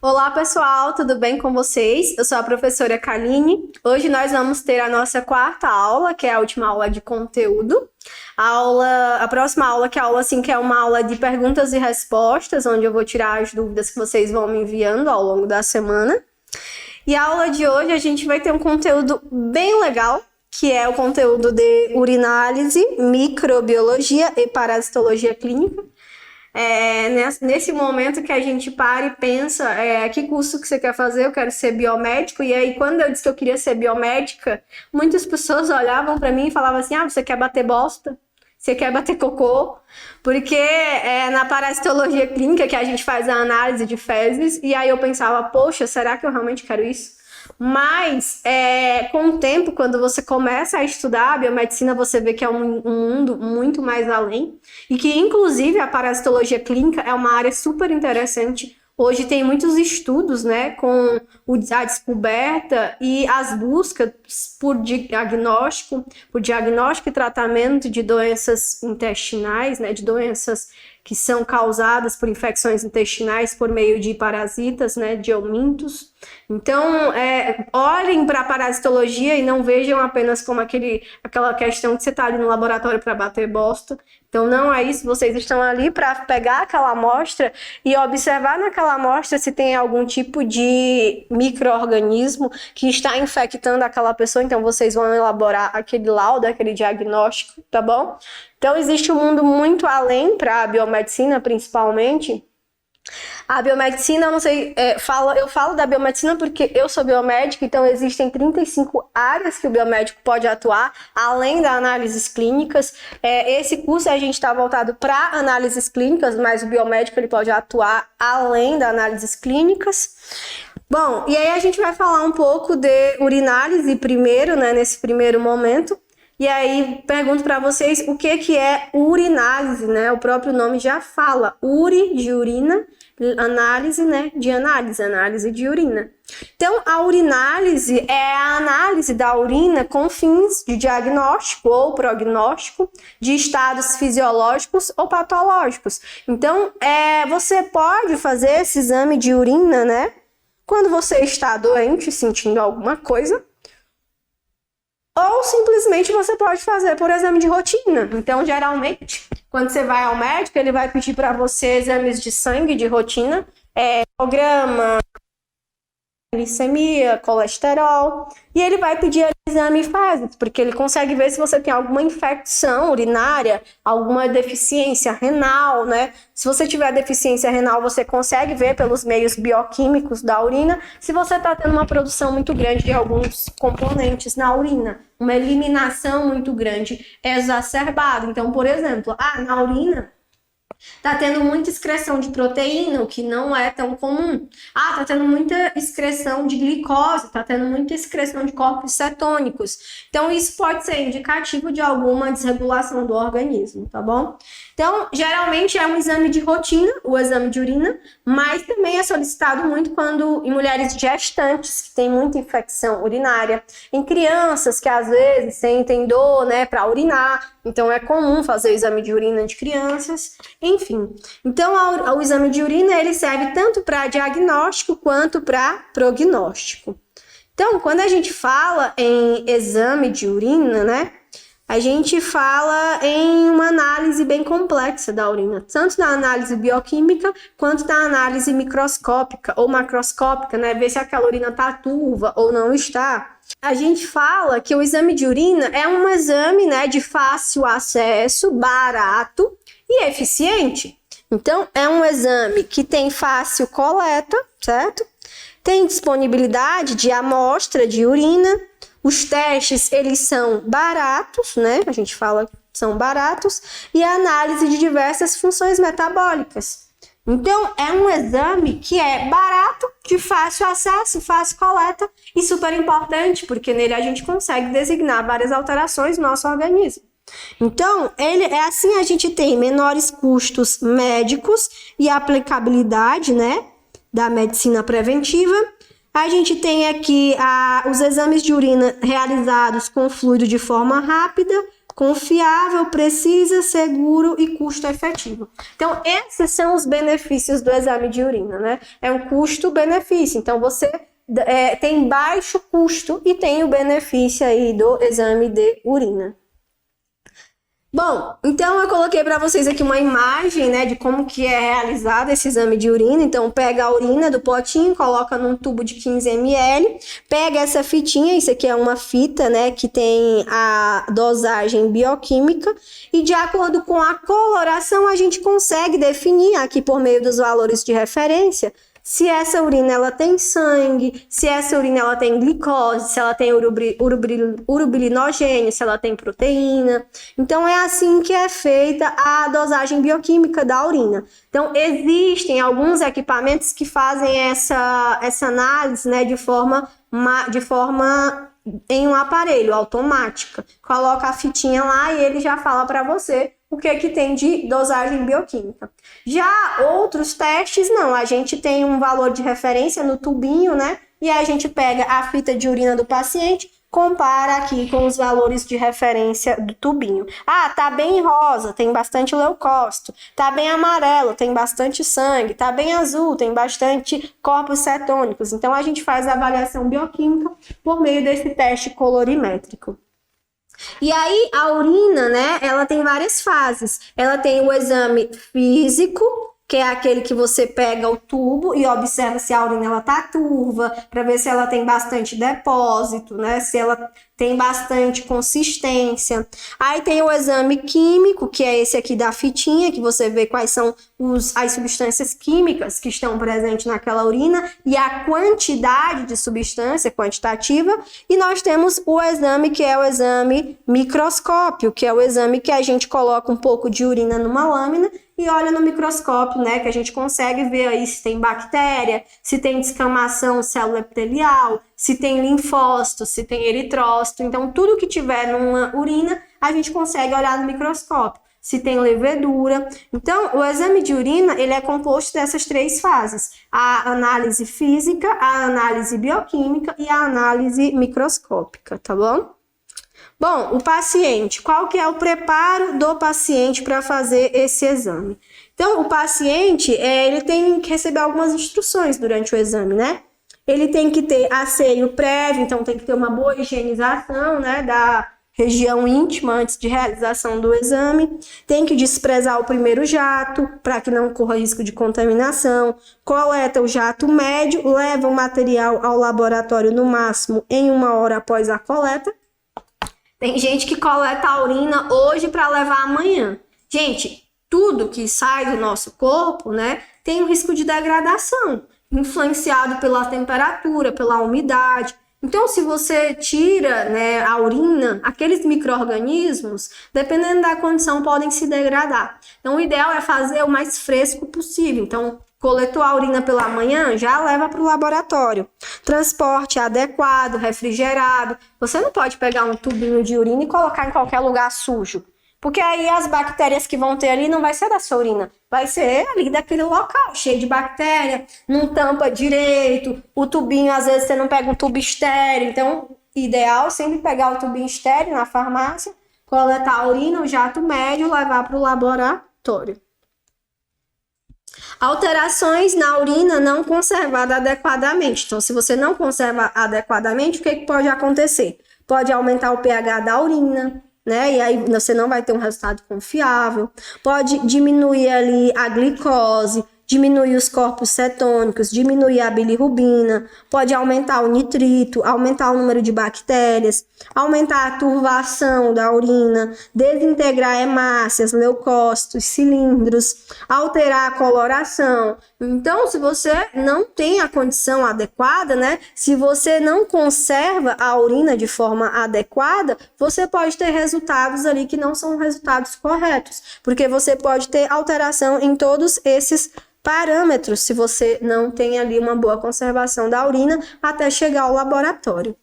Olá pessoal, tudo bem com vocês? Eu sou a professora Kaline. Hoje nós vamos ter a nossa quarta aula, que é a última aula de conteúdo. A próxima aula, que é a aula que é uma aula de perguntas e respostas, onde eu vou tirar as dúvidas que vocês vão me enviando ao longo da semana. E a aula de hoje a gente vai ter um conteúdo bem legal, que é o conteúdo de urinálise, microbiologia e parasitologia clínica. Nesse momento que a gente para e pensa, que curso que você quer fazer? Eu quero ser biomédico. E aí, quando eu disse que eu queria ser biomédica, muitas pessoas olhavam para mim e falavam assim: você quer bater bosta? Você quer bater cocô? Porque é na parasitologia clínica que a gente faz a análise de fezes. E aí eu pensava, poxa, será que eu realmente quero isso? Mas, com o tempo, quando você começa a estudar a biomedicina, você vê que é um mundo muito mais além. E que, inclusive, a parasitologia clínica é uma área super interessante. Hoje tem muitos estudos, né, com a descoberta e as buscas por diagnóstico e tratamento de doenças intestinais, né, de doenças que são causadas por infecções intestinais por meio de parasitas, né, de homintos. Então, olhem para a parasitologia e não vejam apenas como aquela questão que você está ali no laboratório para bater bosta. Então, não é isso. Vocês estão ali para pegar aquela amostra e observar naquela amostra se tem algum tipo de micro-organismo que está infectando aquela pessoa. Então, vocês vão elaborar aquele laudo, aquele diagnóstico, tá bom? Então, existe um mundo muito além para a biomedicina, principalmente. A biomedicina, eu não sei, eu falo da biomedicina porque eu sou biomédica, então existem 35 áreas que o biomédico pode atuar, além das análises clínicas. Esse curso a gente está voltado para análises clínicas, mas o biomédico ele pode atuar além das análises clínicas. Bom, e aí a gente vai falar um pouco de urinálise primeiro, né, nesse primeiro momento. E aí, pergunto para vocês o que é urinálise, né? O próprio nome já fala, uri de urina, análise, né? De análise de urina. Então, a urinálise é a análise da urina com fins de diagnóstico ou prognóstico de estados fisiológicos ou patológicos. Então, você pode fazer esse exame de urina, né? Quando você está doente, sentindo alguma coisa, ou simplesmente você pode fazer por exame de rotina. Então, geralmente, quando você vai ao médico, ele vai pedir para você exames de sangue de rotina, hemograma, glicemia, colesterol, e ele vai pedir exame fezes, porque ele consegue ver se você tem alguma infecção urinária, alguma deficiência renal, né? Se você tiver deficiência renal, você consegue ver pelos meios bioquímicos da urina se você está tendo uma produção muito grande de alguns componentes na urina, uma eliminação muito grande, exacerbada. Então, por exemplo, na urina tá tendo muita excreção de proteína, o que não é tão comum. Tá tendo muita excreção de glicose, tá tendo muita excreção de corpos cetônicos. Então, isso pode ser indicativo de alguma desregulação do organismo, tá bom? Então, geralmente é um exame de rotina, o exame de urina, mas também é solicitado muito em mulheres gestantes, que têm muita infecção urinária, em crianças que às vezes sentem dor, né, para urinar. Então, é comum fazer o exame de urina de crianças, enfim. Então, o exame de urina, ele serve tanto para diagnóstico quanto para prognóstico. Então, quando a gente fala em exame de urina, né, a gente fala em uma análise bem complexa da urina, tanto na análise bioquímica quanto na análise microscópica ou macroscópica, né, ver se aquela urina está turva ou não está. A gente fala que o exame de urina é um exame, né, de fácil acesso, barato e eficiente. Então, é um exame que tem fácil coleta, certo? Tem disponibilidade de amostra de urina. Os testes, eles são baratos, né? A gente fala que são baratos. E a análise de diversas funções metabólicas. Então, é um exame que é barato, de fácil acesso, fácil coleta e super importante, porque nele a gente consegue designar várias alterações no nosso organismo. Então, a gente tem menores custos médicos e aplicabilidade, né, da medicina preventiva. A gente tem aqui os exames de urina realizados com fluido de forma rápida, confiável, precisa, seguro e custo efetivo. Então, esses são os benefícios do exame de urina, né? É um custo-benefício. Então, você tem baixo custo e tem o benefício aí do exame de urina. Bom, então eu coloquei para vocês aqui uma imagem, né, de como que é realizado esse exame de urina. Então, pega a urina do potinho, coloca num tubo de 15 ml, pega essa fitinha, isso aqui é uma fita, né, que tem a dosagem bioquímica, e de acordo com a coloração, a gente consegue definir aqui por meio dos valores de referência se essa urina ela tem sangue, se essa urina ela tem glicose, se ela tem urobilinogênio, se ela tem proteína. Então, é assim que é feita a dosagem bioquímica da urina. Então, existem alguns equipamentos que fazem essa análise, né, de forma em um aparelho automática. Coloca a fitinha lá e ele já fala para você o que tem de dosagem bioquímica. Já outros testes, não. A gente tem um valor de referência no tubinho, né? E aí a gente pega a fita de urina do paciente, compara aqui com os valores de referência do tubinho. Ah, tá bem rosa, tem bastante leucócito. Tá bem amarelo, tem bastante sangue. Tá bem azul, tem bastante corpos cetônicos. Então, a gente faz a avaliação bioquímica por meio desse teste colorimétrico. E aí, a urina, né, ela tem várias fases. Ela tem o exame físico, que é aquele que você pega o tubo e observa se a urina ela tá turva, para ver se ela tem bastante depósito, né, se ela tem bastante consistência. Aí tem o exame químico, que é esse aqui da fitinha, que você vê quais são as substâncias químicas que estão presentes naquela urina e a quantidade de substância quantitativa. E nós temos o exame que é o exame microscópio, que é o exame que a gente coloca um pouco de urina numa lâmina e olha no microscópio, né, que a gente consegue ver aí se tem bactéria, se tem descamação célula epitelial, se tem linfócito, se tem eritrócito. Então, tudo que tiver numa urina, a gente consegue olhar no microscópio. Se tem levedura. Então, o exame de urina, ele é composto dessas três fases. A análise física, a análise bioquímica e a análise microscópica, tá bom? Bom, o paciente, qual que é o preparo do paciente para fazer esse exame? Então, o paciente, ele tem que receber algumas instruções durante o exame, né? Ele tem que ter asseio prévio, então tem que ter uma boa higienização, né, da região íntima antes de realização do exame. Tem que desprezar o primeiro jato, para que não corra risco de contaminação. Coleta o jato médio, leva o material ao laboratório no máximo em 1 hora após a coleta. Tem gente que coleta a urina hoje para levar amanhã. Gente, tudo que sai do nosso corpo, né, tem um risco de degradação, influenciado pela temperatura, pela umidade. Então, se você tira, né, a urina, aqueles micro-organismos, dependendo da condição, podem se degradar. Então, o ideal é fazer o mais fresco possível. Então, coletou a urina pela manhã, já leva para o laboratório. Transporte adequado, refrigerado. Você não pode pegar um tubinho de urina e colocar em qualquer lugar sujo. Porque aí as bactérias que vão ter ali não vai ser da sua urina, vai ser ali daquele local, cheio de bactéria, não tampa direito, o tubinho, às vezes você não pega um tubo estéreo, então, ideal é sempre pegar o tubinho estéreo na farmácia, coletar a urina, o jato médio, levar para o laboratório. Alterações na urina não conservada adequadamente. Então, se você não conserva adequadamente, o que pode acontecer? Pode aumentar o pH da urina, né? E aí você não vai ter um resultado confiável. Pode diminuir ali a glicose, diminuir os corpos cetônicos, diminuir a bilirrubina, pode aumentar o nitrito, aumentar o número de bactérias, aumentar a turvação da urina, desintegrar hemácias, leucócitos, cilindros, alterar a coloração. Então, se você não tem a condição adequada, né? Se você não conserva a urina de forma adequada, você pode ter resultados ali que não são resultados corretos, porque você pode ter alteração em todos esses parâmetros se você não tem ali uma boa conservação da urina até chegar ao laboratório.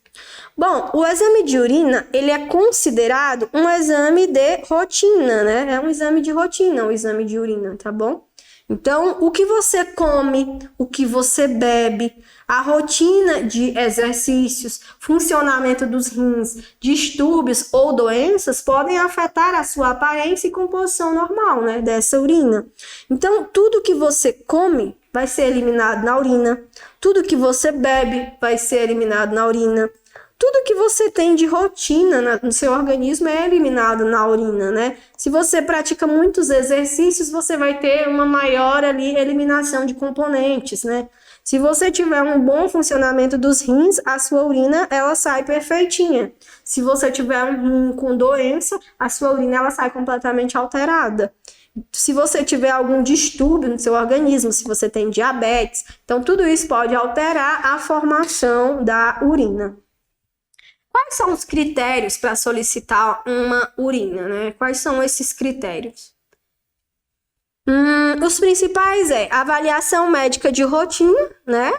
Bom, o exame de urina, ele é considerado um exame de rotina, né? É um exame de rotina, o exame de urina, tá bom? Então, o que você come, o que você bebe, a rotina de exercícios, funcionamento dos rins, distúrbios ou doenças podem afetar a sua aparência e composição normal, né, dessa urina. Então, tudo que você come vai ser eliminado na urina, tudo que você bebe vai ser eliminado na urina. Tudo que você tem de rotina no seu organismo é eliminado na urina, né? Se você pratica muitos exercícios, você vai ter uma maior ali eliminação de componentes, né? Se você tiver um bom funcionamento dos rins, a sua urina ela sai perfeitinha. Se você tiver um rim com doença, a sua urina ela sai completamente alterada. Se você tiver algum distúrbio no seu organismo, se você tem diabetes, então tudo isso pode alterar a formação da urina. Quais são os critérios para solicitar uma urina, né? Quais são esses critérios? Os principais avaliação médica de rotina, né?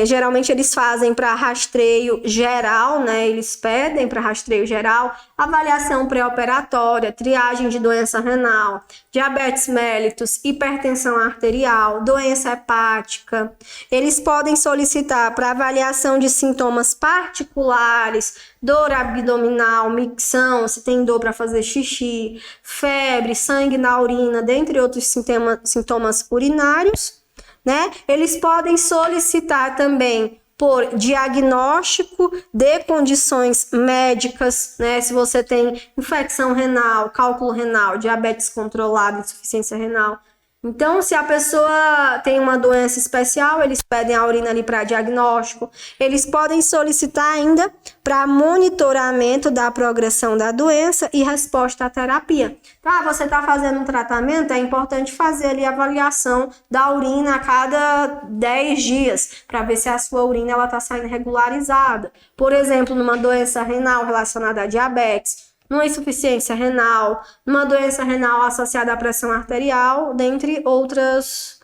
Geralmente eles fazem para rastreio geral, né? Eles pedem para rastreio geral, avaliação pré-operatória, triagem de doença renal, diabetes mellitus, hipertensão arterial, doença hepática. Eles podem solicitar para avaliação de sintomas particulares, dor abdominal, micção, se tem dor para fazer xixi, febre, sangue na urina, dentre outros sintomas urinários, né? Eles podem solicitar também por diagnóstico de condições médicas, né? Se você tem infecção renal, cálculo renal, diabetes controlado, insuficiência renal. Então, se a pessoa tem uma doença especial, eles pedem a urina ali para diagnóstico. Eles podem solicitar ainda para monitoramento da progressão da doença e resposta à terapia. Tá, você está fazendo um tratamento, é importante fazer ali a avaliação da urina a cada 10 dias, para ver se a sua urina está saindo regularizada. Por exemplo, numa doença renal relacionada a diabetes, numa insuficiência renal, numa doença renal associada à pressão arterial, dentre outros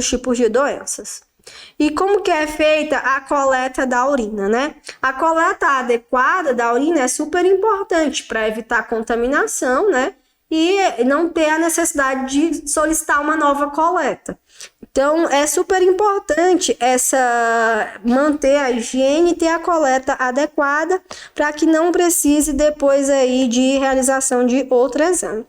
tipos de doenças. E como que é feita a coleta da urina, né? A coleta adequada da urina é super importante para evitar contaminação, né? E não ter a necessidade de solicitar uma nova coleta. Então, é super importante manter a higiene e ter a coleta adequada para que não precise depois aí de realização de outro exame.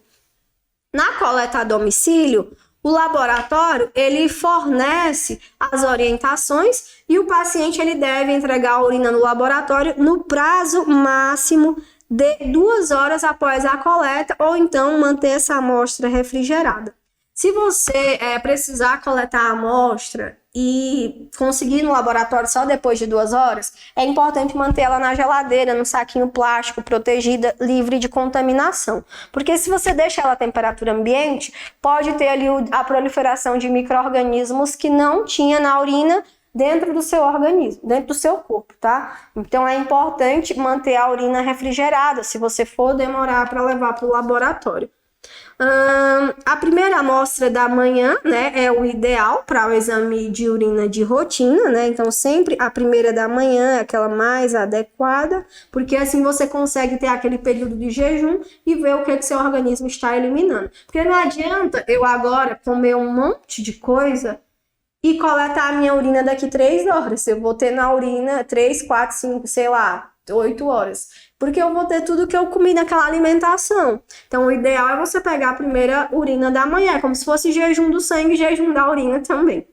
Na coleta a domicílio, o laboratório ele fornece as orientações e o paciente ele deve entregar a urina no laboratório no prazo máximo de 2 horas após a coleta ou então manter essa amostra refrigerada. Se você precisar coletar a amostra e conseguir no laboratório só depois de 2 horas, é importante manter ela na geladeira, no saquinho plástico, protegida, livre de contaminação. Porque se você deixa ela a temperatura ambiente, pode ter ali a proliferação de micro-organismos que não tinha na urina dentro do seu organismo, dentro do seu corpo, tá? Então é importante manter a urina refrigerada, se você for demorar para levar para o laboratório. A primeira amostra da manhã, né, é o ideal para o exame de urina de rotina, né? Então sempre a primeira da manhã é aquela mais adequada, porque assim você consegue ter aquele período de jejum e ver o que seu organismo está eliminando. Porque não adianta eu agora comer um monte de coisa e coletar a minha urina daqui 3 horas. Eu vou ter na urina 3, 4, 5, sei lá, 8 horas. Porque eu vou ter tudo que eu comi naquela alimentação. Então, o ideal é você pegar a primeira urina da manhã, como se fosse jejum do sangue e jejum da urina também.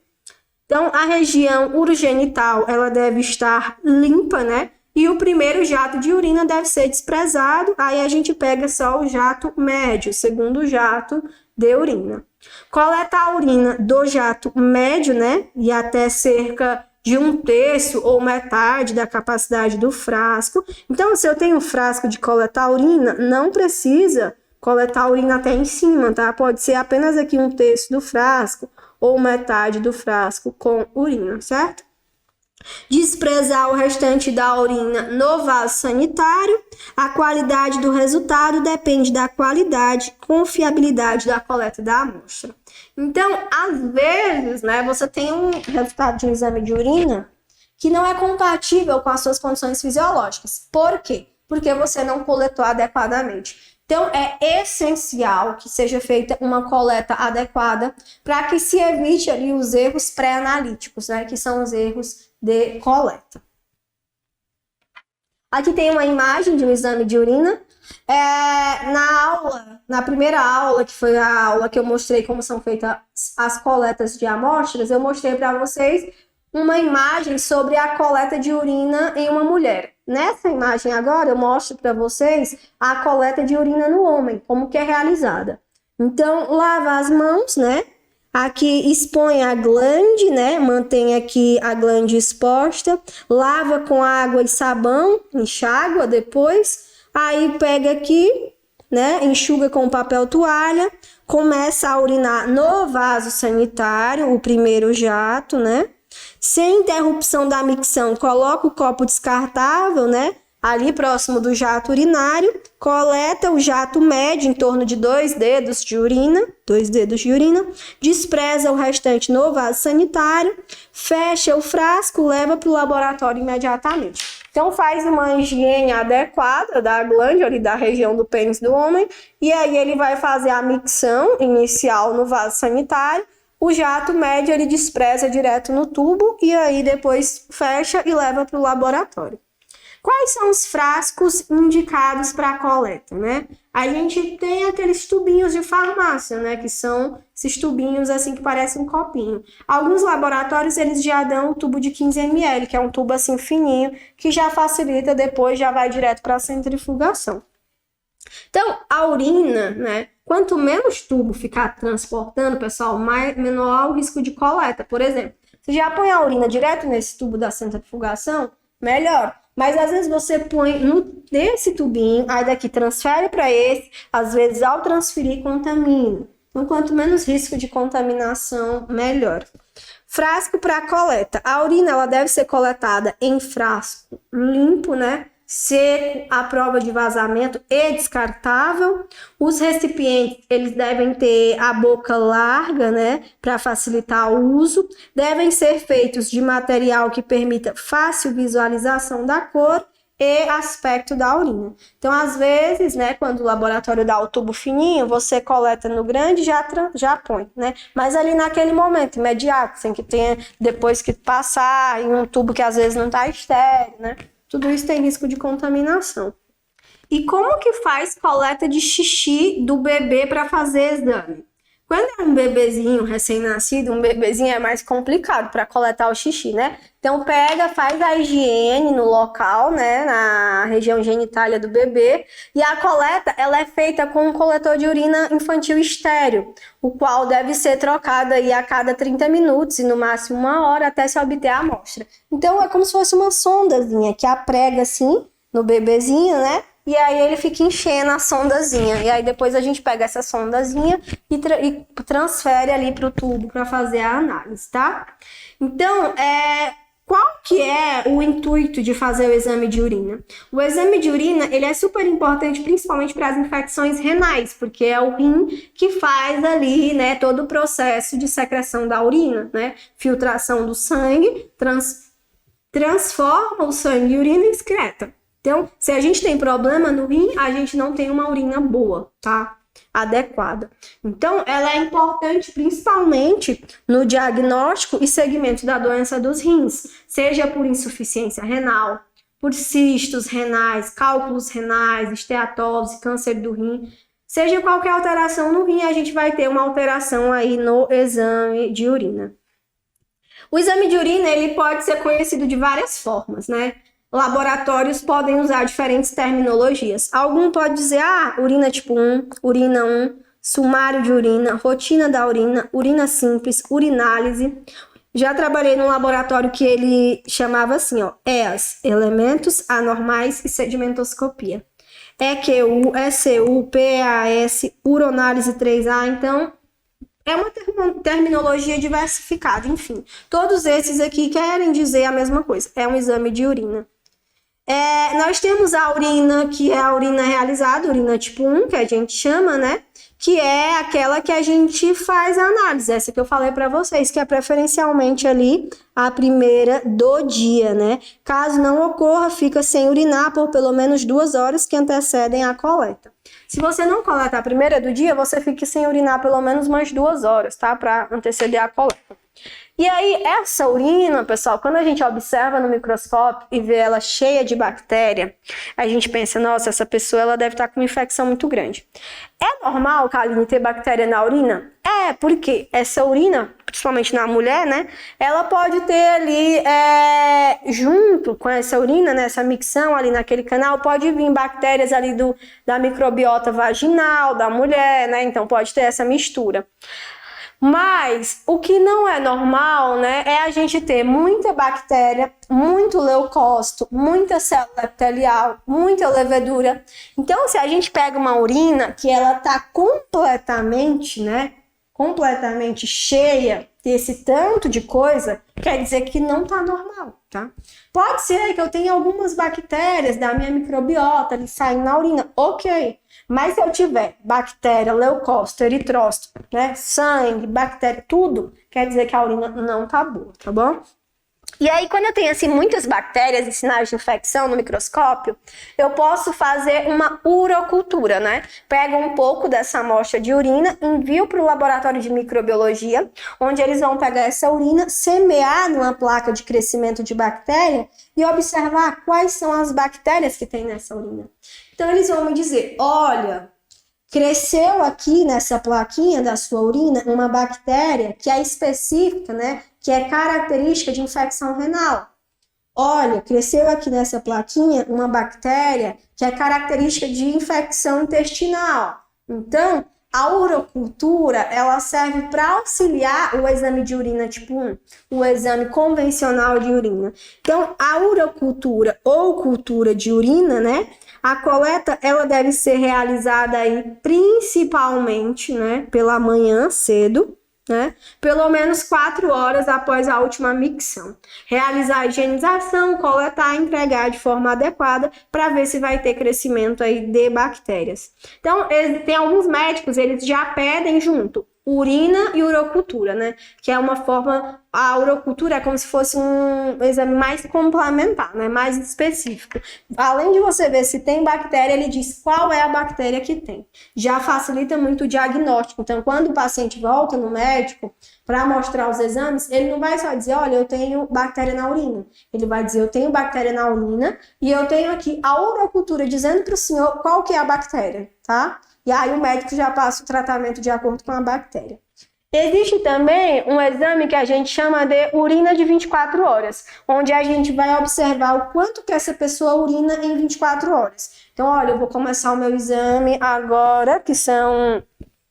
Então, a região urogenital, ela deve estar limpa, né? E o primeiro jato de urina deve ser desprezado. Aí a gente pega só o jato médio, o segundo jato de urina. Coletar a urina do jato médio, né? E até cerca de 1/3 ou metade da capacidade do frasco. Então, se eu tenho um frasco de coletar urina, não precisa coletar urina até em cima, tá? Pode ser apenas aqui 1/3 do frasco ou metade do frasco com urina, certo? Desprezar o restante da urina no vaso sanitário. A qualidade do resultado depende da qualidade e confiabilidade da coleta da amostra. Então, às vezes, né, você tem um resultado de um exame de urina que não é compatível com as suas condições fisiológicas. Por quê? Porque você não coletou adequadamente. Então, é essencial que seja feita uma coleta adequada para que se evite ali os erros pré-analíticos, né, que são os erros de coleta. Aqui tem uma imagem de um exame de urina. Na primeira aula, que foi a aula que eu mostrei como são feitas as coletas de amostras, eu mostrei para vocês uma imagem sobre a coleta de urina em uma mulher. Nessa imagem agora, eu mostro para vocês a coleta de urina no homem, como que é realizada. Então, lava as mãos, né? Aqui expõe a glande, né? Mantém aqui a glande exposta. Lava com água e sabão, enxágua depois. Aí pega aqui, né? Enxuga com papel toalha. Começa a urinar no vaso sanitário, o primeiro jato, né? Sem interrupção da micção, coloca o copo descartável, né? Ali próximo do jato urinário, coleta o jato médio em torno de 2 dedos de urina, despreza o restante no vaso sanitário, fecha o frasco, leva para o laboratório imediatamente. Então faz uma higiene adequada da glândula ali da região do pênis do homem, e aí ele vai fazer a micção inicial no vaso sanitário. O jato médio ele despreza direto no tubo e aí depois fecha e leva para o laboratório. Quais são os frascos indicados para a coleta, né? A gente tem aqueles tubinhos de farmácia, né? Que são esses tubinhos assim que parecem um copinho. Alguns laboratórios eles já dão um tubo de 15 ml, que é um tubo assim fininho, que já facilita, depois já vai direto para a centrifugação. Então, a urina, né? Quanto menos tubo ficar transportando, pessoal, menor o risco de coleta. Por exemplo, se já põe a urina direto nesse tubo da centrifugação, melhor. Mas às vezes você põe nesse tubinho, aí daqui transfere para esse, às vezes ao transferir contamina. Então, quanto menos risco de contaminação, melhor. Frasco para coleta. A urina ela deve ser coletada em frasco limpo, né? Seco, à prova de vazamento e descartável. Os recipientes, eles devem ter a boca larga, né, para facilitar o uso. Devem ser feitos de material que permita fácil visualização da cor e aspecto da urina. Então, às vezes, né, quando o laboratório dá o tubo fininho, você coleta no grande e já põe, né? Mas ali naquele momento imediato, sem que tenha depois que passar em um tubo que às vezes não está estéril, né? Tudo isso tem risco de contaminação. E como que faz coleta de xixi do bebê para fazer exame? Quando é um bebezinho recém-nascido, um bebezinho é mais complicado para coletar o xixi, né? Então faz a higiene no local, né, na região genitália do bebê, e a coleta ela é feita com um coletor de urina infantil estéril, o qual deve ser trocado aí a cada 30 minutos e no máximo 1 hora até se obter a amostra. Então é como se fosse uma sondazinha que aprega assim no bebezinho, né? E aí ele fica enchendo a sondazinha. E aí depois a gente pega essa sondazinha e transfere ali para o tubo para fazer a análise, tá? Então, qual que é o intuito de fazer o exame de urina? O exame de urina, ele é super importante principalmente para as infecções renais, porque é o rim que faz ali, né, todo o processo de secreção da urina, né? Filtração do sangue, transforma o sangue em urina e excreta. Então, se a gente tem problema no rim, a gente não tem uma urina boa, tá? Adequada. Então, ela é importante principalmente no diagnóstico e segmento da doença dos rins, seja por insuficiência renal, por cistos renais, cálculos renais, esteatose, câncer do rim. Seja qualquer alteração no rim, a gente vai ter uma alteração aí no exame de urina. O exame de urina, ele pode ser conhecido de várias formas, né? Laboratórios podem usar diferentes terminologias. Algum pode dizer, urina tipo 1, urina 1, sumário de urina, rotina da urina, urina simples, urinálise. Já trabalhei num laboratório que ele chamava assim, EAS, elementos anormais e sedimentoscopia. EQU, ECU, PAS, uronálise 3A, então é uma terminologia diversificada, enfim. Todos esses aqui querem dizer a mesma coisa, é um exame de urina. Nós temos a urina, que é a urina realizada, urina tipo 1, que a gente chama, né? que é aquela que a gente faz a análise, essa que eu falei para vocês, que é preferencialmente ali a primeira do dia, né? Caso não ocorra, fica sem urinar por pelo menos 2 horas que antecedem a coleta. Se você não coleta a primeira do dia, você fica sem urinar pelo menos umas 2 horas, tá? Para anteceder a coleta. E aí, essa urina, pessoal, quando a gente observa no microscópio e vê ela cheia de bactéria, a gente pensa, nossa, essa pessoa ela deve estar com uma infecção muito grande. É normal, Kaline, ter bactéria na urina? É, porque essa urina, principalmente na mulher, né, ela pode ter ali, junto com essa urina, né, essa micção ali naquele canal, pode vir bactérias ali da microbiota vaginal da mulher, né, então pode ter essa mistura. Mas o que não é normal, né, é a gente ter muita bactéria, muito leucócito, muita célula epitelial, muita levedura. Então, se a gente pega uma urina que ela tá completamente cheia desse tanto de coisa, quer dizer que não tá normal, tá? Pode ser que eu tenha algumas bactérias da minha microbiota ali saindo na urina, ok. Mas se eu tiver bactéria, leucócito, eritrócito, né, sangue, bactéria, tudo, quer dizer que a urina não tá boa, tá bom? E aí, quando eu tenho assim muitas bactérias e sinais de infecção no microscópio, eu posso fazer uma urocultura, né? Pego um pouco dessa amostra de urina, envio para o laboratório de microbiologia, onde eles vão pegar essa urina, semear numa placa de crescimento de bactéria e observar quais são as bactérias que tem nessa urina. Então, eles vão me dizer, olha, cresceu aqui nessa plaquinha da sua urina uma bactéria que é específica, né? Que é característica de infecção renal. Olha, cresceu aqui nessa plaquinha uma bactéria que é característica de infecção intestinal. Então, a urocultura, ela serve para auxiliar o exame de urina tipo 1, o exame convencional de urina. Então, a urocultura ou cultura de urina, né? A coleta, ela deve ser realizada aí principalmente, né, pela manhã cedo, né? Pelo menos 4 horas após a última micção. Realizar a higienização, coletar e entregar de forma adequada para ver se vai ter crescimento aí de bactérias. Então, tem alguns médicos, eles já pedem junto urina e urocultura, né? Que é uma forma, a urocultura é como se fosse um exame mais complementar, né? Mais específico. Além de você ver se tem bactéria, ele diz qual é a bactéria que tem. Já facilita muito o diagnóstico. Então, quando o paciente volta no médico para mostrar os exames, ele não vai só dizer, olha, eu tenho bactéria na urina. Ele vai dizer, eu tenho bactéria na urina e eu tenho aqui a urocultura dizendo para o senhor qual que é a bactéria, tá? E aí o médico já passa o tratamento de acordo com a bactéria. Existe também um exame que a gente chama de urina de 24 horas, onde a gente vai observar o quanto que essa pessoa urina em 24 horas. Então, olha, eu vou começar o meu exame agora, que são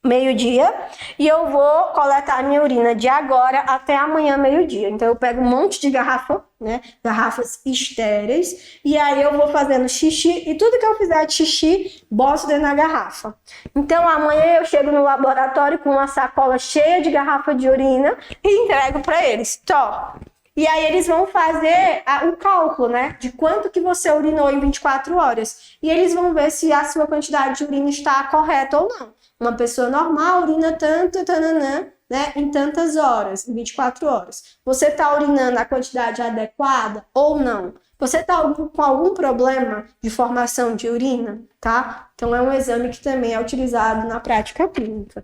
meio-dia, e eu vou coletar a minha urina de agora até amanhã, meio-dia. Então, eu pego um monte de garrafa, né? Garrafas estéreis, e aí eu vou fazendo xixi, e tudo que eu fizer de xixi, boto dentro da garrafa. Então, amanhã eu chego no laboratório com uma sacola cheia de garrafa de urina e entrego para eles. Tó. E aí eles vão fazer o cálculo, né, de quanto que você urinou em 24 horas. E eles vão ver se a sua quantidade de urina está correta ou não. Uma pessoa normal urina tanto, tananã, né, em tantas horas, em 24 horas. Você está urinando a quantidade adequada ou não? Você está com algum problema de formação de urina, tá? Então é um exame que também é utilizado na prática clínica.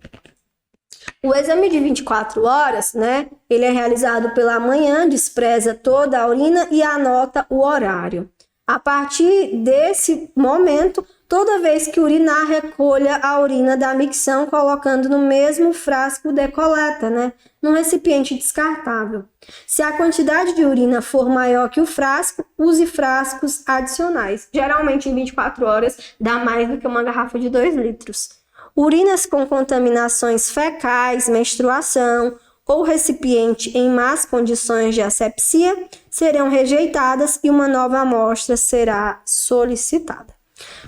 O exame de 24 horas, né, ele é realizado pela manhã, despreza toda a urina e anota o horário. A partir desse momento, toda vez que urinar, recolha a urina da micção, colocando no mesmo frasco de coleta, né, num recipiente descartável. Se a quantidade de urina for maior que o frasco, use frascos adicionais. Geralmente, em 24 horas, dá mais do que uma garrafa de 2 litros. Urinas com contaminações fecais, menstruação ou recipiente em más condições de asepsia serão rejeitadas e uma nova amostra será solicitada.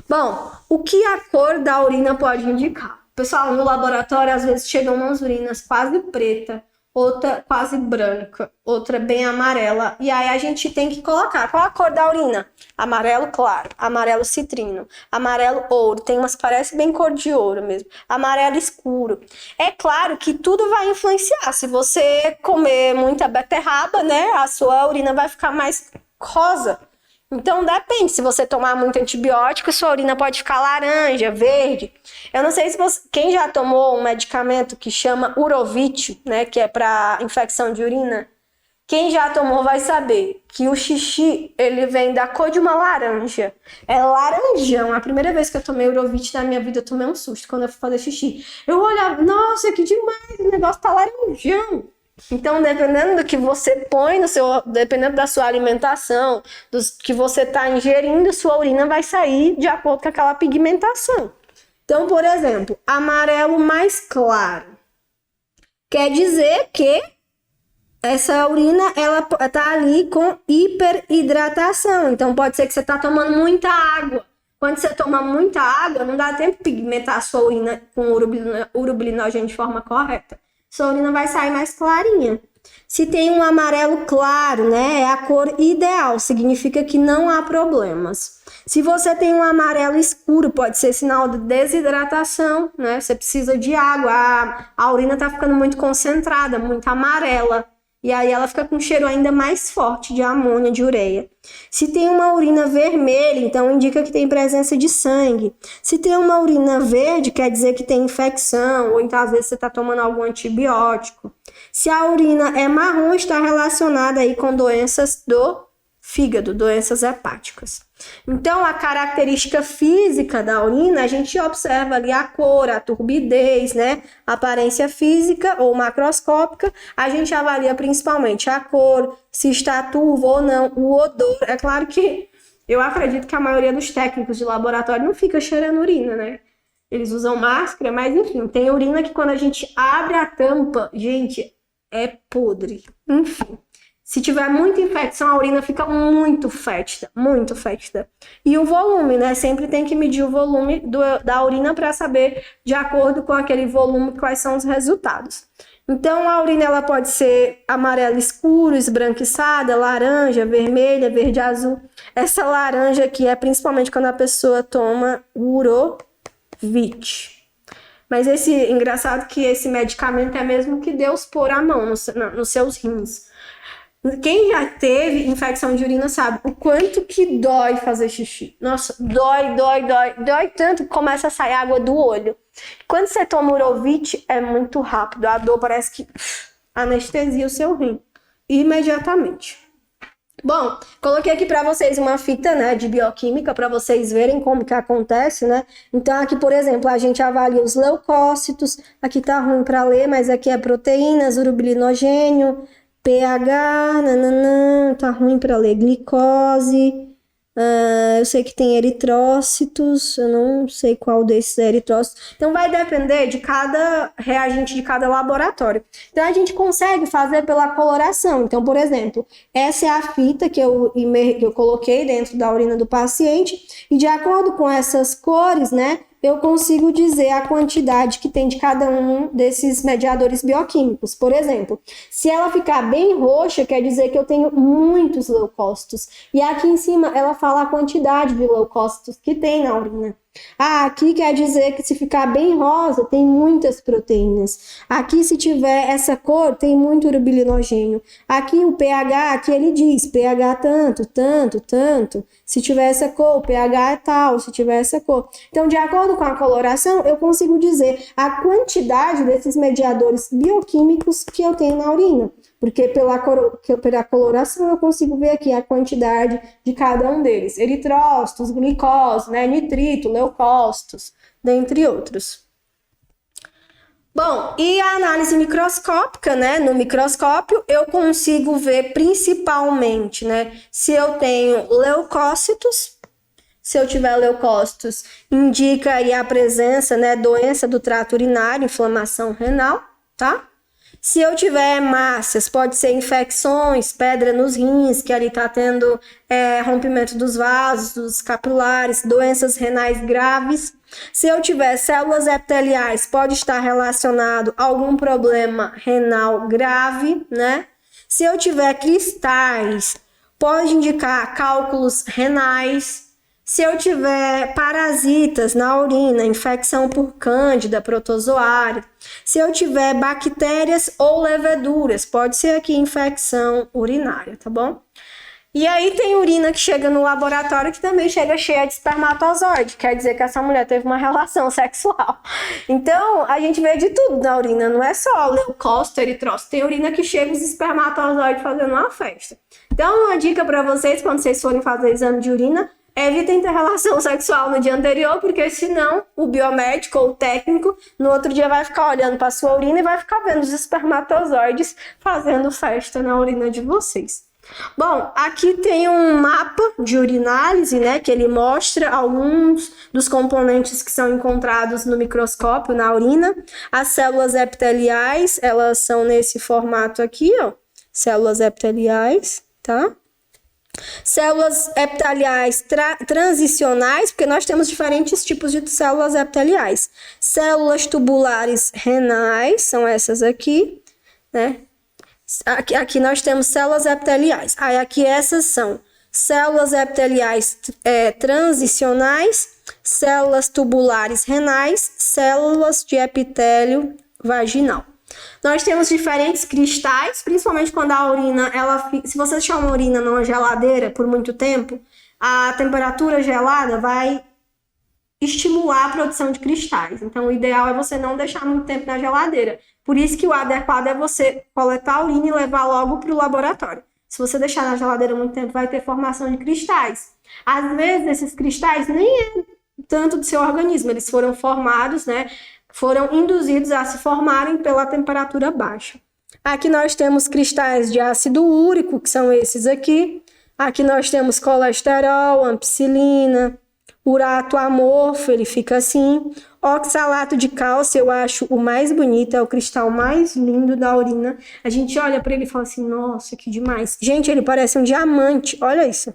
Bom, o que a cor da urina pode indicar? Pessoal, no laboratório às vezes chegam umas urinas quase preta outra quase branca, outra bem amarela. E aí a gente tem que colocar. Qual a cor da urina? Amarelo claro, amarelo citrino, amarelo ouro. Tem umas que parecem bem cor de ouro mesmo. Amarelo escuro. É claro que tudo vai influenciar. Se você comer muita beterraba, né, a sua urina vai ficar mais rosa. Então depende, se você tomar muito antibiótico, sua urina pode ficar laranja, verde. Eu não sei se quem já tomou um medicamento que chama Urovit, né, que é para infecção de urina. Quem já tomou vai saber que o xixi, ele vem da cor de uma laranja. É laranjão. A primeira vez que eu tomei Urovit na minha vida, eu tomei um susto quando eu fui fazer xixi. Eu olhava, nossa, que demais, o negócio tá laranjão. Então, dependendo do que você põe dependendo da sua alimentação, do que você está ingerindo, sua urina vai sair de acordo com aquela pigmentação. Então, por exemplo, amarelo mais claro quer dizer que essa urina ela tá ali com hiperidratação. Então, pode ser que você está tomando muita água. Quando você toma muita água, não dá tempo de pigmentar a sua urina com urobilinogênio de forma correta. Sua urina vai sair mais clarinha. Se tem um amarelo claro, né, é a cor ideal, significa que não há problemas. Se você tem um amarelo escuro, pode ser sinal de desidratação, né? Você precisa de água, a urina está ficando muito concentrada, muito amarela. E aí ela fica com um cheiro ainda mais forte de amônia, de ureia. Se tem uma urina vermelha, então indica que tem presença de sangue. Se tem uma urina verde, quer dizer que tem infecção, ou então às vezes você está tomando algum antibiótico. Se a urina é marrom, está relacionada aí com doenças do fígado, doenças hepáticas. Então, a característica física da urina, a gente observa ali a cor, a turbidez, né? A aparência física ou macroscópica, a gente avalia principalmente a cor, se está turvo ou não, o odor. É claro que eu acredito que a maioria dos técnicos de laboratório não fica cheirando urina, né? Eles usam máscara, mas enfim, tem urina que quando a gente abre a tampa, gente, é podre. Enfim. Se tiver muita infecção, a urina fica muito fétida, muito fétida. E o volume, né? Sempre tem que medir o volume da urina para saber, de acordo com aquele volume, quais são os resultados. Então, a urina ela pode ser amarelo escuro, esbranquiçada, laranja, vermelha, verde azul. Essa laranja aqui é principalmente quando a pessoa toma Urovit. Mas engraçado que esse medicamento é mesmo que Deus pôr a mão nos seus rins. Quem já teve infecção de urina sabe o quanto que dói fazer xixi. Nossa, dói tanto que começa a sair água do olho. Quando você toma Urovit, é muito rápido. A dor parece que anestesia o seu rim imediatamente. Bom, coloquei aqui para vocês uma fita, né, de bioquímica para vocês verem como que acontece, né? Então aqui, por exemplo, a gente avalia os leucócitos. Aqui tá ruim para ler, mas aqui é proteínas, urobilinogênio, pH, tá ruim para ler, glicose, eu sei que tem eritrócitos, eu não sei qual desses é eritrócitos, então vai depender de cada reagente de cada laboratório. Então a gente consegue fazer pela coloração. Então, por exemplo, essa é a fita que eu coloquei dentro da urina do paciente e de acordo com essas cores, né, eu consigo dizer a quantidade que tem de cada um desses mediadores bioquímicos. Por exemplo, se ela ficar bem roxa, quer dizer que eu tenho muitos leucócitos. E aqui em cima ela fala a quantidade de leucócitos que tem na urina. Aqui quer dizer que se ficar bem rosa, tem muitas proteínas. Aqui, se tiver essa cor, tem muito urobilinogênio. Aqui o pH, aqui ele diz pH tanto. Se tiver essa cor, o pH é tal, se tiver essa cor. Então, de acordo com a coloração, eu consigo dizer a quantidade desses mediadores bioquímicos que eu tenho na urina. Porque pela coloração eu consigo ver aqui a quantidade de cada um deles. Eritrócitos, glicose, né, nitrito, leucócitos, dentre outros. Bom, e a análise microscópica, né? No microscópio eu consigo ver principalmente, né, se eu tenho leucócitos. Se eu tiver leucócitos, indica aí a presença, né, doença do trato urinário, inflamação renal, tá? Se eu tiver hemácias, pode ser infecções, pedra nos rins, que ali está tendo rompimento dos vasos, dos capilares, doenças renais graves. Se eu tiver células epiteliais, pode estar relacionado a algum problema renal grave, né? Se eu tiver cristais, pode indicar cálculos renais. Se eu tiver parasitas na urina, infecção por cândida, protozoário. Se eu tiver bactérias ou leveduras, pode ser aqui infecção urinária, tá bom? E aí tem urina que chega no laboratório que também chega cheia de espermatozoide, quer dizer que essa mulher teve uma relação sexual. Então, a gente vê de tudo na urina, não é só leucócito, eritrócito, tem urina que chega os espermatozoides fazendo uma festa. Então, uma dica para vocês, quando vocês forem fazer exame de urina, evitem ter relação sexual no dia anterior, porque senão o biomédico ou o técnico no outro dia vai ficar olhando para sua urina e vai ficar vendo os espermatozoides fazendo festa na urina de vocês. Bom, aqui tem um mapa de urinálise, né, que ele mostra alguns dos componentes que são encontrados no microscópio na urina. As células epiteliais, elas são nesse formato aqui, ó, células epiteliais, tá? Células epiteliais transicionais, porque nós temos diferentes tipos de células epiteliais. Células tubulares renais, são essas aqui, né? Aqui nós temos células epiteliais. Aí aqui essas são células epiteliais transicionais, células tubulares renais, células de epitélio vaginal. Nós temos diferentes cristais, principalmente quando a urina, se você deixar uma urina numa geladeira por muito tempo, a temperatura gelada vai estimular a produção de cristais. Então, o ideal é você não deixar muito tempo na geladeira. Por isso que o adequado é você coletar a urina e levar logo para o laboratório. Se você deixar na geladeira muito tempo, vai ter formação de cristais. Às vezes, esses cristais nem é tanto do seu organismo, eles foram formados, né? Foram induzidos a se formarem pela temperatura baixa. Aqui nós temos cristais de ácido úrico, que são esses aqui. Aqui nós temos colesterol, ampicilina, urato amorfo, ele fica assim. Oxalato de cálcio, eu acho o mais bonito, é o cristal mais lindo da urina. A gente olha para ele e fala assim, nossa, que demais. Gente, ele parece um diamante, olha isso.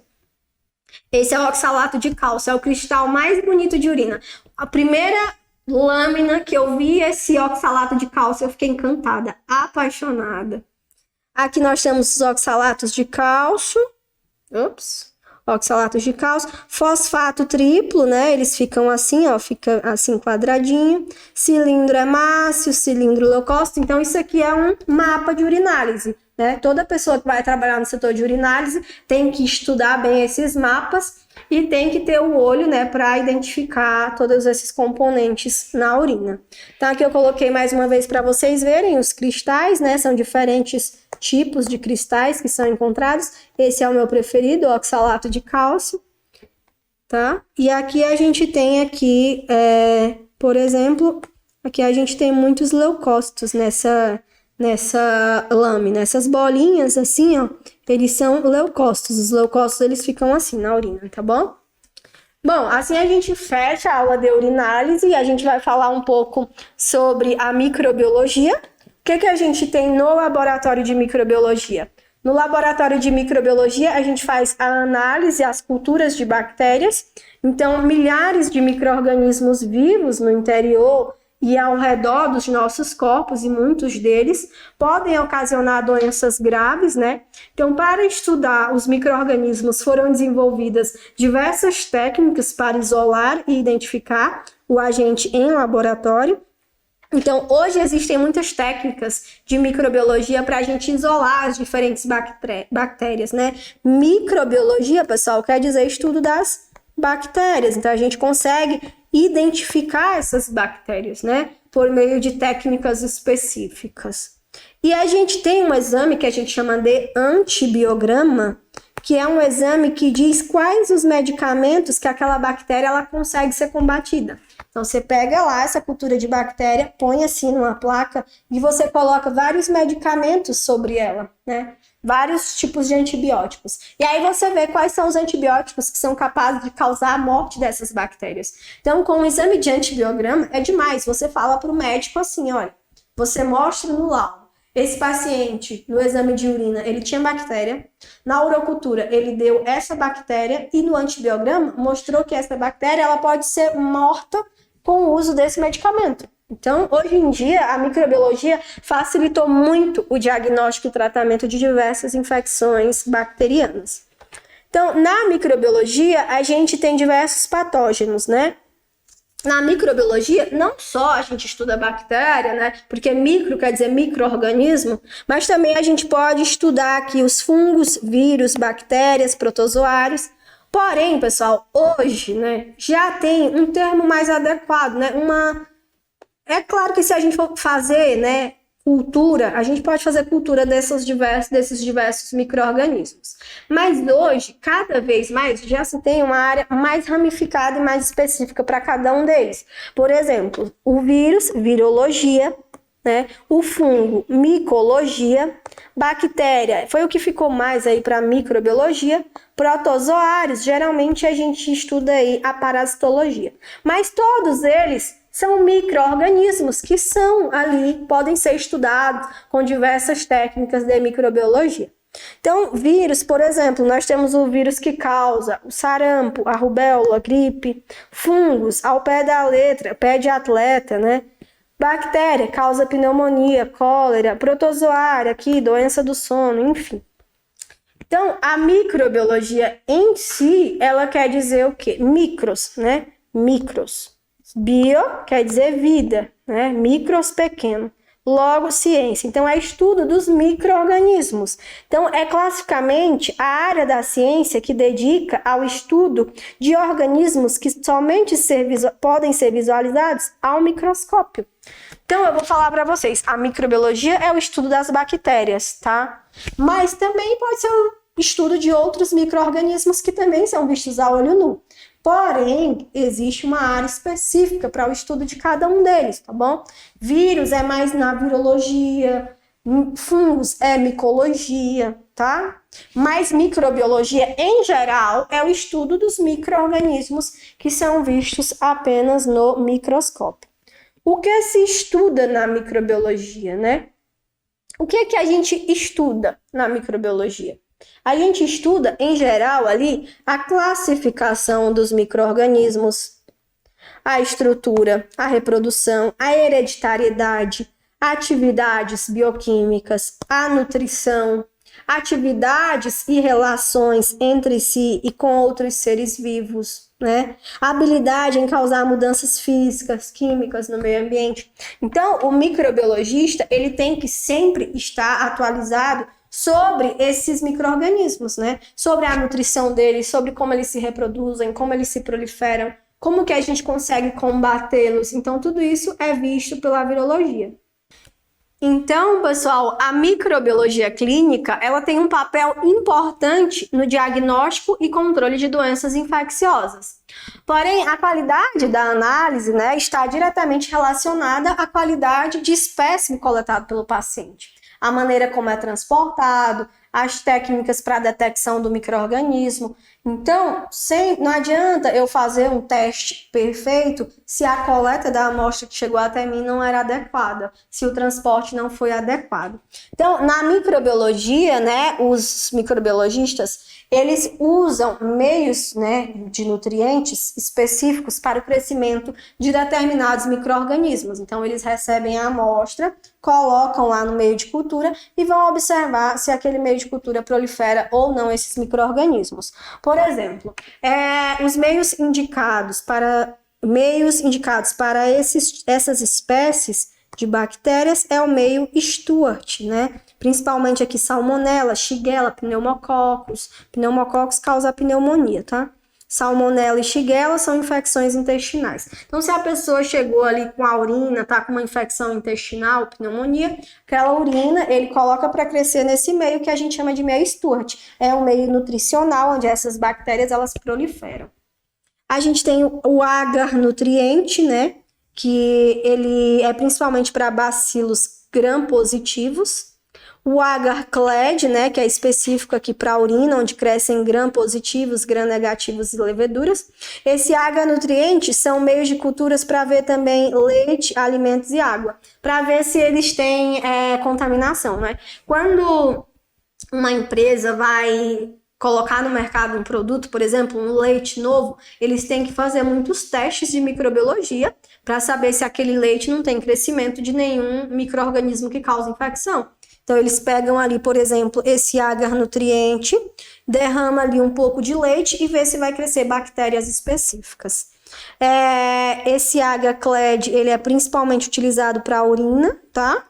Esse é o oxalato de cálcio, é o cristal mais bonito de urina. A primeira lâmina que eu vi esse oxalato de cálcio, eu fiquei encantada, apaixonada. Aqui nós temos os oxalatos de cálcio. Oxalatos de cálcio. Fosfato triplo, né? Eles ficam assim, ó, fica assim quadradinho. Cilindro hemácio, cilindro leucócito. Então, isso aqui é um mapa de urinálise, né? Toda pessoa que vai trabalhar no setor de urinálise tem que estudar bem esses mapas e tem que ter o olho, né, para identificar todos esses componentes na urina. Então, aqui eu coloquei mais uma vez para vocês verem os cristais, né? São diferentes tipos de cristais que são encontrados. Esse é o meu preferido, o oxalato de cálcio, tá? E aqui a gente tem aqui, por exemplo, aqui a gente tem muitos leucócitos nessa lâmina. Essas bolinhas assim, ó, eles são leucócitos. Os leucócitos, eles ficam assim na urina, tá bom? Bom, assim a gente fecha a aula de urinálise e a gente vai falar um pouco sobre a microbiologia. O que a gente tem no laboratório de microbiologia? No laboratório de microbiologia, a gente faz a análise, as culturas de bactérias. Então, milhares de micro-organismos vivos no interior e ao redor dos nossos corpos, e muitos deles podem ocasionar doenças graves, né? Então, para estudar os micro-organismos, foram desenvolvidas diversas técnicas para isolar e identificar o agente em laboratório. Então, hoje existem muitas técnicas de microbiologia para a gente isolar as diferentes bactérias, né? Microbiologia, pessoal, quer dizer estudo das bactérias. Então, a gente consegue identificar essas bactérias, né? Por meio de técnicas específicas. E a gente tem um exame que a gente chama de antibiograma, que é um exame que diz quais os medicamentos que aquela bactéria ela consegue ser combatida. Então, você pega lá essa cultura de bactéria, põe assim numa placa e você coloca vários medicamentos sobre ela, né? Vários tipos de antibióticos. E aí você vê quais são os antibióticos que são capazes de causar a morte dessas bactérias. Então, com o exame de antibiograma, é demais. Você fala para o médico assim, olha, você mostra no laudo. esse paciente, no exame de urina, ele tinha bactéria. Na urocultura, ele deu essa bactéria e no antibiograma mostrou que essa bactéria ela pode ser morta com o uso desse medicamento. Então, hoje em dia, a microbiologia facilitou muito o diagnóstico e tratamento de diversas infecções bacterianas. Então, na microbiologia, a gente tem diversos patógenos, né? Na microbiologia, não só a gente estuda bactéria, né? Porque micro quer dizer micro-organismo, mas também a gente pode estudar aqui os fungos, vírus, bactérias, protozoários. Porém, pessoal, hoje, né, já tem um termo mais adequado, né? É claro que se a gente for fazer, né, cultura, a gente pode fazer cultura desses diversos micro-organismos. Mas hoje, cada vez mais, já se tem uma área mais ramificada e mais específica para cada um deles. Por exemplo, o vírus, virologia, né? O fungo, micologia, bactéria, foi o que ficou mais aí para microbiologia, protozoários, geralmente a gente estuda aí a parasitologia. Mas todos eles são micro-organismos que são ali, podem ser estudados com diversas técnicas de microbiologia. Então, vírus, por exemplo, nós temos o vírus que causa o sarampo, a rubéola, a gripe, fungos, ao pé da letra, pé de atleta, né? Bactéria, causa pneumonia, cólera, protozoário, aqui, doença do sono, enfim. Então, a microbiologia em si, ela quer dizer o quê? Micros, né? Micros. Bio quer dizer vida, né? Micros, pequeno. Logo, ciência. Então, é estudo dos micro-organismos. Então, é classicamente a área da ciência que dedica ao estudo de organismos que somente podem ser visualizados ao microscópio. Então, eu vou falar para vocês, a microbiologia é o estudo das bactérias, tá? Mas também pode ser o estudo de outros micro-organismos que também são vistos a olho nu. Porém, existe uma área específica para o estudo de cada um deles, tá bom? Vírus é mais na virologia, fungos é micologia, tá? Mas microbiologia, em geral, é o estudo dos micro-organismos que são vistos apenas no microscópio. O que se estuda na microbiologia, né? O que é que a gente estuda na microbiologia? A gente estuda, em geral, ali, a classificação dos micro-organismos, a estrutura, a reprodução, a hereditariedade, atividades bioquímicas, a nutrição, atividades e relações entre si e com outros seres vivos, né? A habilidade em causar mudanças físicas, químicas no meio ambiente. Então, o microbiologista, ele tem que sempre estar atualizado sobre esses micro-organismos, né? Sobre a nutrição deles, sobre como eles se reproduzem, como eles se proliferam, como que a gente consegue combatê-los. Então, tudo isso é visto pela virologia. Então, pessoal, a microbiologia clínica, ela tem um papel importante no diagnóstico e controle de doenças infecciosas. Porém, a qualidade da análise, né, está diretamente relacionada à qualidade de espécime coletado pelo paciente. A maneira como é transportado, as técnicas para detecção do micro-organismo. Então, não adianta eu fazer um teste perfeito se a coleta da amostra que chegou até mim não era adequada, se o transporte não foi adequado. Então, na microbiologia, né, os microbiologistas, eles usam meios, né, de nutrientes específicos para o crescimento de determinados micro-organismos. Então, eles recebem a amostra, colocam lá no meio de cultura e vão observar se aquele meio de cultura prolifera ou não esses micro-organismos. Por exemplo, os meios indicados para essas espécies de bactérias é o meio Stuart, né? Principalmente aqui Salmonella, Shigella, Pneumococcus. Pneumococcus causa pneumonia, tá? Salmonella e Shigella são infecções intestinais. Então, se a pessoa chegou ali com a urina, tá com uma infecção intestinal, pneumonia, aquela urina ele coloca para crescer nesse meio que a gente chama de meio Stuart. É um meio nutricional onde essas bactérias elas proliferam. A gente tem o agar nutriente, né? Que ele é principalmente para bacilos gram-positivos. O agar-clad, né, que é específico aqui para a urina, onde crescem gram-positivos, gram-negativos e leveduras. Esse agar-nutriente são meios de culturas para ver também leite, alimentos e água, para ver se eles têm contaminação, né? Quando uma empresa vai colocar no mercado um produto, por exemplo, um leite novo, eles têm que fazer muitos testes de microbiologia para saber se aquele leite não tem crescimento de nenhum micro-organismo que causa infecção. Então, eles pegam ali, por exemplo, esse agar-nutriente, derrama ali um pouco de leite e vê se vai crescer bactérias específicas. Esse agar-clad, ele é principalmente utilizado para a urina, tá?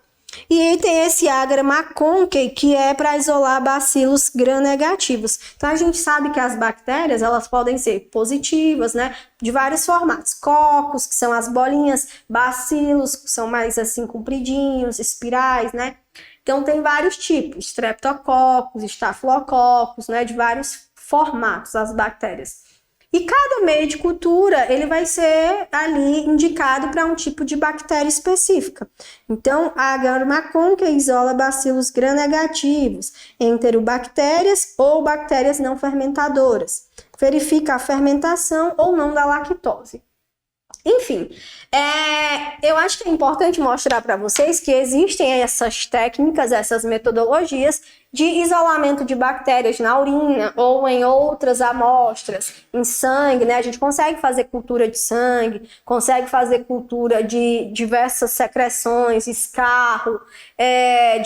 E tem esse agar McConkey, que é para isolar bacilos gram-negativos. Então, a gente sabe que as bactérias, elas podem ser positivas, né? De vários formatos. Cocos, que são as bolinhas, bacilos, que são mais assim compridinhos, espirais, né? Então, tem vários tipos, streptococcus, estafilococcus, né, de vários formatos, as bactérias. E cada meio de cultura, ele vai ser ali indicado para um tipo de bactéria específica. Então, a agar McConkey isola bacilos gram-negativos, enterobactérias ou bactérias não fermentadoras. Verifica a fermentação ou não da lactose. Enfim, eu acho que é importante mostrar para vocês que existem essas técnicas, essas metodologias de isolamento de bactérias na urina ou em outras amostras, em sangue, né? A gente consegue fazer cultura de sangue, consegue fazer cultura de diversas secreções, escarro,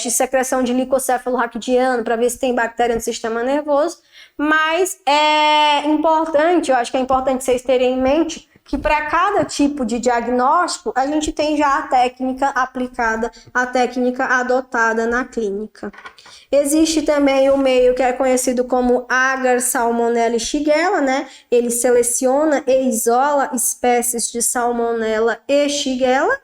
de secreção de licocéfalo raquidiano, para ver se tem bactéria no sistema nervoso. Mas é importante, eu acho que é importante vocês terem em mente que para cada tipo de diagnóstico, a gente tem já a técnica aplicada, a técnica adotada na clínica. Existe também o meio que é conhecido como agar, salmonella e shigella, né? Ele seleciona e isola espécies de salmonella e shigella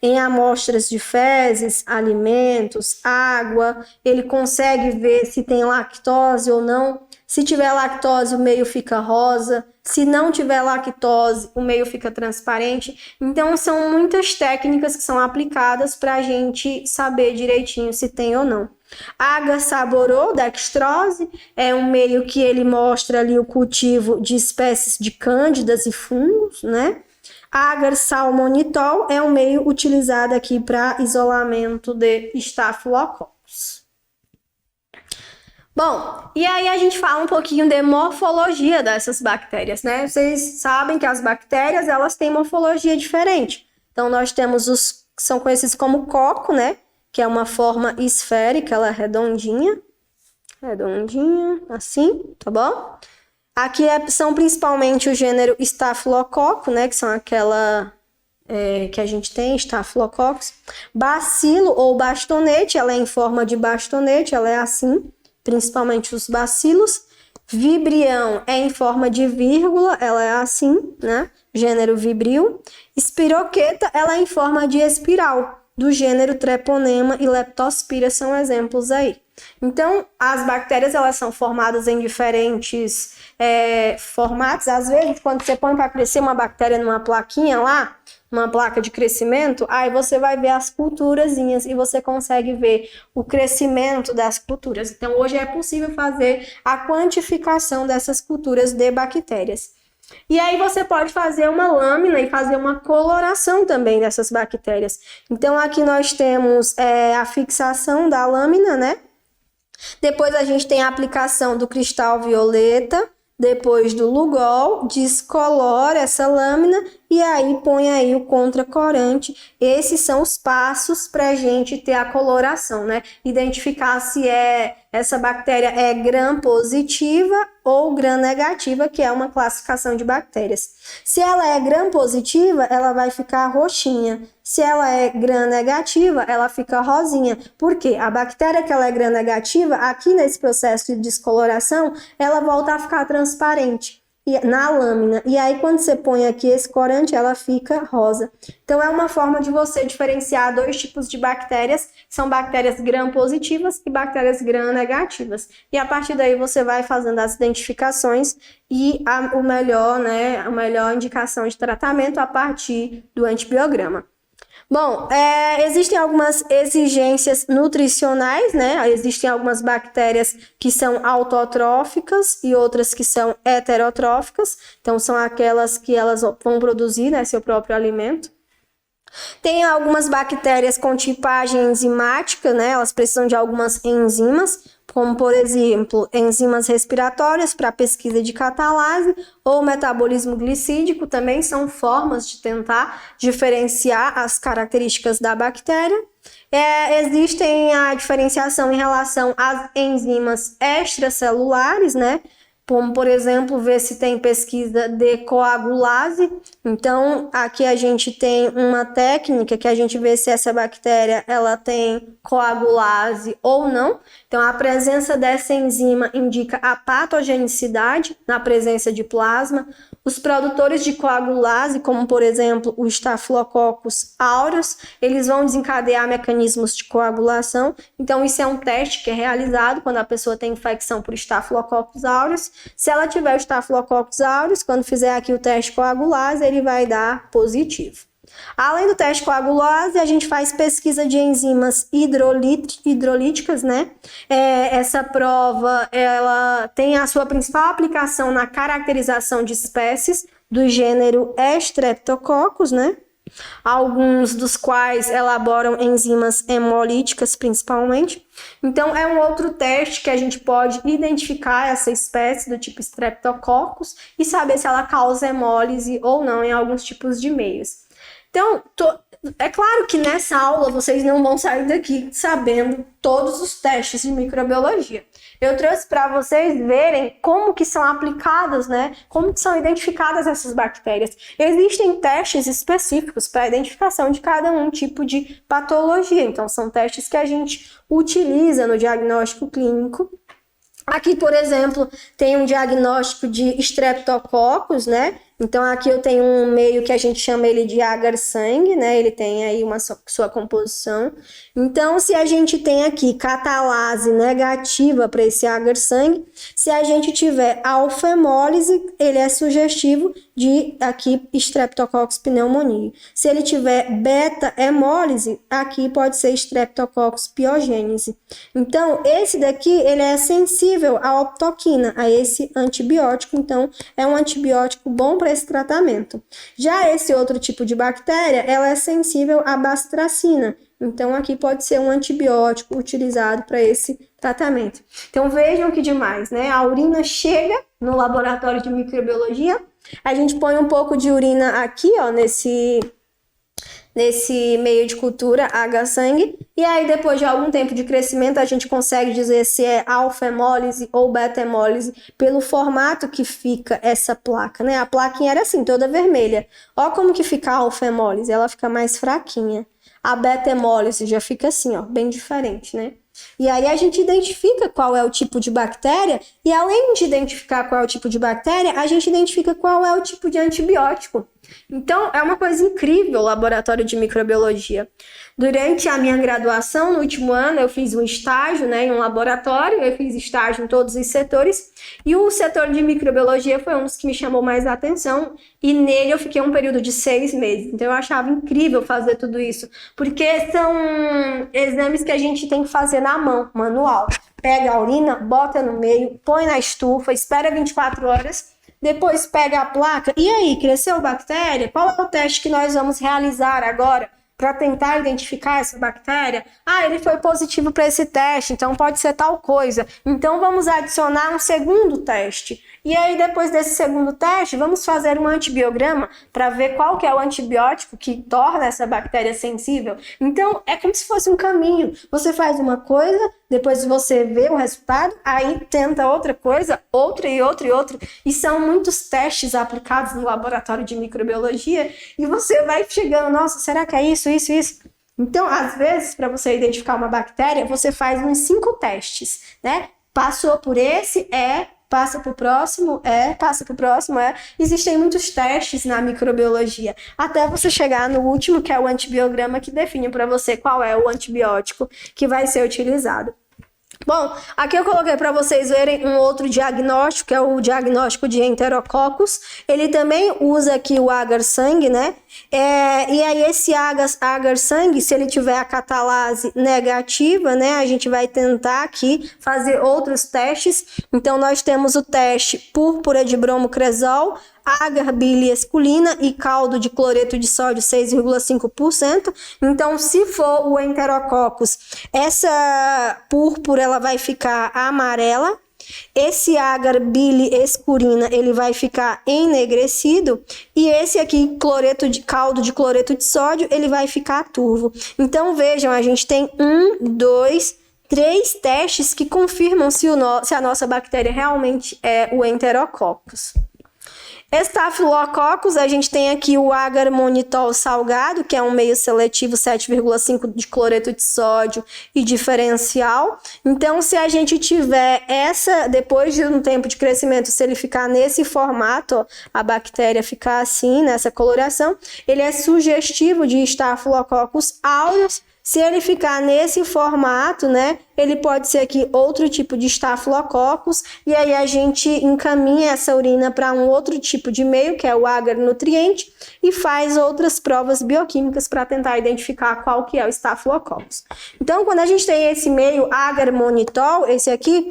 em amostras de fezes, alimentos, água. Ele consegue ver se tem lactose ou não. Se tiver lactose, o meio fica rosa. Se não tiver lactose, o meio fica transparente. Então, são muitas técnicas que são aplicadas para a gente saber direitinho se tem ou não. Agar saborodextrose é um meio que ele mostra ali o cultivo de espécies de cândidas e fungos, né? Agar salmonitol é um meio utilizado aqui para isolamento de estafilococcus. Bom, e aí a gente fala um pouquinho de morfologia dessas bactérias, né? Vocês sabem que as bactérias, elas têm morfologia diferente. Então, nós temos os que são conhecidos como coco, né? Que é uma forma esférica, ela é redondinha, assim, tá bom? Aqui são principalmente o gênero Staphylococcus, né? Que são aquela que a gente tem, Staphylococcus. Bacilo ou bastonete, ela é em forma de bastonete, ela é assim, principalmente os bacilos. Vibrião é em forma de vírgula, ela é assim, né? Gênero Vibrio. Espiroqueta, ela é em forma de espiral, do gênero Treponema e Leptospira são exemplos aí. Então, as bactérias, elas são formadas em diferentes formatos. Às vezes, quando você põe para crescer uma bactéria numa plaquinha lá, uma placa de crescimento, aí você vai ver as culturazinhas e você consegue ver o crescimento das culturas. Então, hoje é possível fazer a quantificação dessas culturas de bactérias. E aí você pode fazer uma lâmina e fazer uma coloração também dessas bactérias. Então, aqui nós temos a fixação da lâmina, né? Depois a gente tem a aplicação do cristal violeta, depois do Lugol, descolora essa lâmina e aí põe aí o contracorante. Esses são os passos para a gente ter a coloração, né? Identificar se essa bactéria é gram-positiva ou gram-negativa, que é uma classificação de bactérias. Se ela é gram-positiva, ela vai ficar roxinha. Se ela é gram-negativa, ela fica rosinha. Por quê? A bactéria que ela é gram-negativa, aqui nesse processo de descoloração, ela volta a ficar transparente na lâmina. E aí, quando você põe aqui esse corante, ela fica rosa. Então, é uma forma de você diferenciar dois tipos de bactérias, que são bactérias gram-positivas e bactérias gram-negativas. E a partir daí, você vai fazendo as identificações e a melhor indicação de tratamento a partir do antibiograma. Bom, existem algumas exigências nutricionais, né? Existem algumas bactérias que são autotróficas e outras que são heterotróficas. Então, são aquelas que elas vão produzir, né, seu próprio alimento. Tem algumas bactérias com tipagem enzimática, né? Elas precisam de algumas enzimas, como, por exemplo, enzimas respiratórias para pesquisa de catalase ou metabolismo glicídico, também são formas de tentar diferenciar as características da bactéria. Existem a diferenciação em relação às enzimas extracelulares, né? Como, por exemplo, ver se tem pesquisa de coagulase. Então, aqui a gente tem uma técnica que a gente vê se essa bactéria ela tem coagulase ou não. Então, a presença dessa enzima indica a patogenicidade na presença de plasma. Os produtores de coagulase, como por exemplo o Staphylococcus aureus, eles vão desencadear mecanismos de coagulação. Então, isso é um teste que é realizado quando a pessoa tem infecção por Staphylococcus aureus. Se ela tiver o Staphylococcus aureus, quando fizer aqui o teste coagulase, ele vai dar positivo. Além do teste coagulase, a gente faz pesquisa de enzimas hidrolíticas, né? Essa prova, ela tem a sua principal aplicação na caracterização de espécies do gênero Streptococcus, né? Alguns dos quais elaboram enzimas hemolíticas, principalmente. Então, é um outro teste que a gente pode identificar essa espécie do tipo Streptococcus e saber se ela causa hemólise ou não em alguns tipos de meios. Então, é claro que nessa aula vocês não vão sair daqui sabendo todos os testes de microbiologia. Eu trouxe para vocês verem como que são aplicadas, né? Como que são identificadas essas bactérias. Existem testes específicos para a identificação de cada um tipo de patologia. Então, são testes que a gente utiliza no diagnóstico clínico. Aqui, por exemplo, tem um diagnóstico de Streptococcus, né? Então, aqui eu tenho um meio que a gente chama ele de agar-sangue, né? Ele tem aí uma sua composição. Então, se a gente tem aqui catalase negativa para esse agar-sangue, se a gente tiver alfa-hemólise, ele é sugestivo de aqui Streptococcus pneumoniae. Se ele tiver beta-hemólise, aqui pode ser Streptococcus pyogenes. Então, esse daqui, ele é sensível à optoquina, a esse antibiótico. Então, é um antibiótico bom para esse tratamento. Já esse outro tipo de bactéria, ela é sensível à bastracina. Então, aqui pode ser um antibiótico utilizado para esse tratamento. Então, vejam que demais, né? A urina chega no laboratório de microbiologia, a gente põe um pouco de urina aqui, ó, nesse meio de cultura, agar-sangue, e aí depois de algum tempo de crescimento a gente consegue dizer se é alfa-hemólise ou beta-hemólise pelo formato que fica essa placa, né? A plaquinha era assim, toda vermelha. Ó como que fica a alfa-hemólise, ela fica mais fraquinha. A beta-hemólise já fica assim, ó, bem diferente, né? E aí a gente identifica qual é o tipo de bactéria e além de identificar qual é o tipo de bactéria, a gente identifica qual é o tipo de antibiótico. Então, é uma coisa incrível o laboratório de microbiologia. Durante a minha graduação, no último ano, eu fiz um estágio, né, em um laboratório, eu fiz estágio em todos os setores, e o setor de microbiologia foi um dos que me chamou mais a atenção, e nele eu fiquei um período de 6 meses. Então, eu achava incrível fazer tudo isso, porque são exames que a gente tem que fazer na mão, manual. Pega a urina, bota no meio, põe na estufa, espera 24 horas, depois pega a placa. E aí, cresceu bactéria? Qual é o teste que nós vamos realizar agora para tentar identificar essa bactéria? Ah, ele foi positivo para esse teste, então pode ser tal coisa. Então vamos adicionar um segundo teste. E aí, depois desse segundo teste, vamos fazer um antibiograma para ver qual que é o antibiótico que torna essa bactéria sensível. Então, é como se fosse um caminho. Você faz uma coisa, depois você vê o resultado, aí tenta outra coisa, outra e outra e outra. E são muitos testes aplicados no laboratório de microbiologia e você vai chegando, nossa, será que é isso, isso, isso? Então, às vezes, para você identificar uma bactéria, você faz uns 5 testes, né? Passou por esse, passa para o próximo, passa para o próximo, Existem muitos testes na microbiologia, até você chegar no último, que é o antibiograma, que define para você qual é o antibiótico que vai ser utilizado. Bom, aqui eu coloquei para vocês verem um outro diagnóstico, que é o diagnóstico de enterococcus. Ele também usa aqui o agar-sangue, né? E aí esse agar-sangue, se ele tiver a catalase negativa, né, a gente vai tentar aqui fazer outros testes. Então nós temos o teste púrpura de bromocresol, agar biliesculina e caldo de cloreto de sódio 6,5%. Então, se for o enterococcus, essa púrpura ela vai ficar amarela. Esse agar biliescurina ele vai ficar enegrecido e esse aqui caldo de cloreto de sódio ele vai ficar turvo. Então vejam, a gente tem 3 testes que confirmam se a nossa bactéria realmente é o enterococcus. Staphylococcus, a gente tem aqui o agar-monitol salgado, que é um meio seletivo 7,5 de cloreto de sódio e diferencial. Então, se a gente tiver depois de um tempo de crescimento, se ele ficar nesse formato, ó, a bactéria ficar assim, nessa coloração, ele é sugestivo de Staphylococcus aureus. Se ele ficar nesse formato, né, ele pode ser aqui outro tipo de Staphylococcus, e aí a gente encaminha essa urina para um outro tipo de meio, que é o agar nutriente, e faz outras provas bioquímicas para tentar identificar qual que é o Staphylococcus. Então, quando a gente tem esse meio agar-monitol, esse aqui,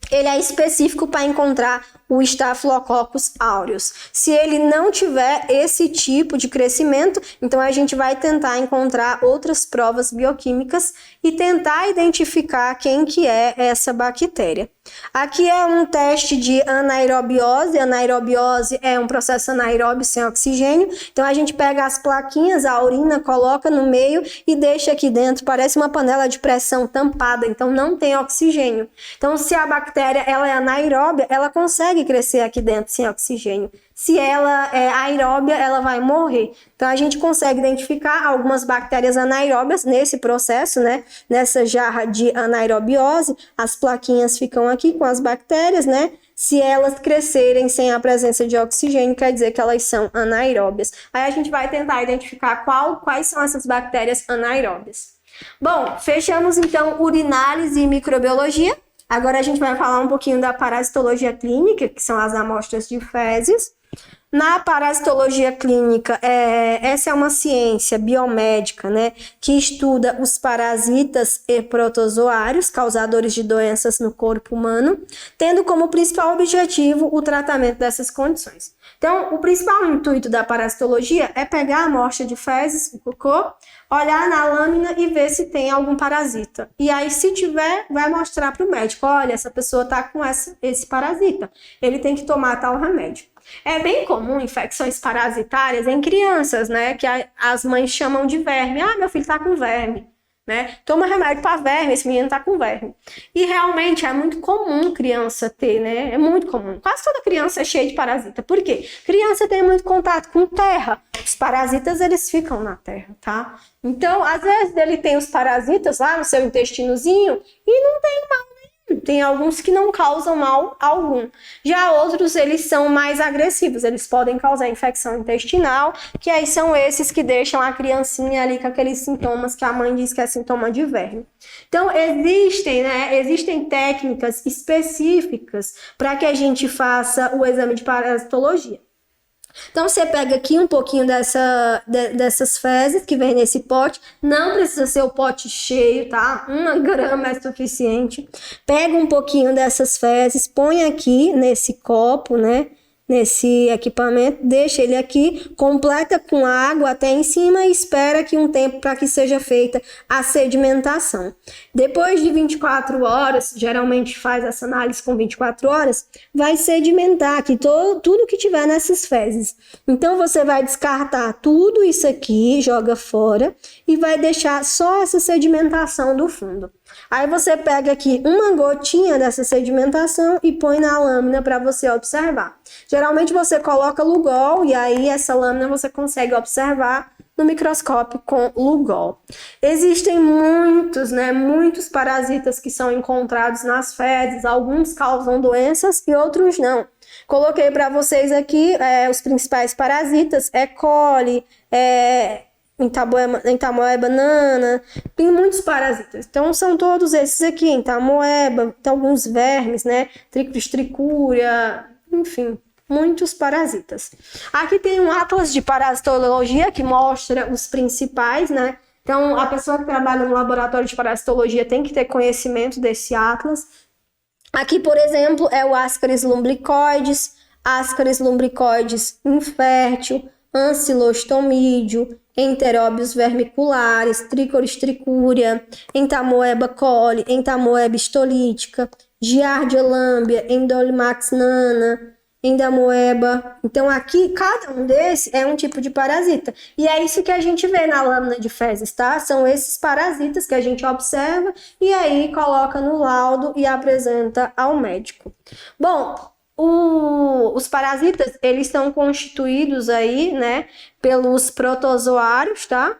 ele é específico para encontrar o Staphylococcus aureus. Se ele não tiver esse tipo de crescimento, então a gente vai tentar encontrar outras provas bioquímicas e tentar identificar quem que é essa bactéria. Aqui é um teste de anaerobiose. Anaerobiose é um processo anaeróbio sem oxigênio. Então a gente pega as plaquinhas, a urina, coloca no meio e deixa aqui dentro. Parece uma panela de pressão tampada, então não tem oxigênio. Então se a bactéria ela é anaeróbia, ela consegue crescer aqui dentro sem oxigênio. Se ela é aeróbia, ela vai morrer. Então, a gente consegue identificar algumas bactérias anaeróbias nesse processo, né? Nessa jarra de anaerobiose, as plaquinhas ficam aqui com as bactérias, né? Se elas crescerem sem a presença de oxigênio, quer dizer que elas são anaeróbias. Aí a gente vai tentar identificar quais são essas bactérias anaeróbias. Bom, fechamos então urinálise e microbiologia. Agora a gente vai falar um pouquinho da parasitologia clínica, que são as amostras de fezes. Na parasitologia clínica, essa é uma ciência biomédica, né, que estuda os parasitas e protozoários causadores de doenças no corpo humano, tendo como principal objetivo o tratamento dessas condições. Então, o principal intuito da parasitologia é pegar a amostra de fezes, o cocô, olhar na lâmina e ver se tem algum parasita. E aí, se tiver, vai mostrar para o médico, olha, essa pessoa está com esse parasita, ele tem que tomar tal remédio. É bem comum infecções parasitárias em crianças, né? Que as mães chamam de verme. Ah, meu filho tá com verme, né? Toma remédio para verme, esse menino tá com verme. E realmente é muito comum criança ter, né? É muito comum. Quase toda criança é cheia de parasita. Por quê? Criança tem muito contato com terra. Os parasitas, eles ficam na terra, tá? Então, às vezes, ele tem os parasitas lá no seu intestinozinho e não tem mal. Tem alguns que não causam mal algum. Já outros, eles são mais agressivos. Eles podem causar infecção intestinal, que aí são esses que deixam a criancinha ali com aqueles sintomas que a mãe diz que é sintoma de verme. Então, existem técnicas específicas para que a gente faça o exame de parasitologia. Então, você pega aqui um pouquinho dessas fezes que vem nesse pote. Não precisa ser o pote cheio, tá? 1 grama é suficiente. Pega um pouquinho dessas fezes, põe aqui nesse copo, né? Nesse equipamento, deixa ele aqui, completa com água até em cima e espera aqui um tempo para que seja feita a sedimentação. Depois de 24 horas, geralmente faz essa análise com 24 horas, vai sedimentar aqui tudo que tiver nessas fezes. Então você vai descartar tudo isso aqui, joga fora e vai deixar só essa sedimentação do fundo. Aí você pega aqui uma gotinha dessa sedimentação e põe na lâmina para você observar. Geralmente você coloca Lugol e aí essa lâmina você consegue observar no microscópio com Lugol. Existem muitos parasitas que são encontrados nas fezes, alguns causam doenças e outros não. Coloquei para vocês aqui os principais parasitas, E. coli, entamoeba banana, tem muitos parasitas. Então, são todos esses aqui, entamoeba, tem alguns vermes, né? Trichuricúria, enfim, muitos parasitas. Aqui tem um atlas de parasitologia que mostra os principais, né? Então, a pessoa que trabalha no laboratório de parasitologia tem que ter conhecimento desse atlas. Aqui, por exemplo, é o Ascaris lumbricoides infértil, ancilostomídeo, Enteróbios vermiculares, Trichoris trichuria, Entamoeba coli, Entamoeba histolítica, Giardia lambia, Endolimax nana, Endamoeba. Então aqui, cada um desses é um tipo de parasita. E é isso que a gente vê na lâmina de fezes, tá? São esses parasitas que a gente observa e aí coloca no laudo e apresenta ao médico. Bom, os parasitas, eles são constituídos aí, né, pelos protozoários, tá?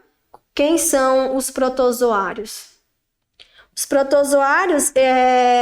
Quem são os protozoários? Os protozoários,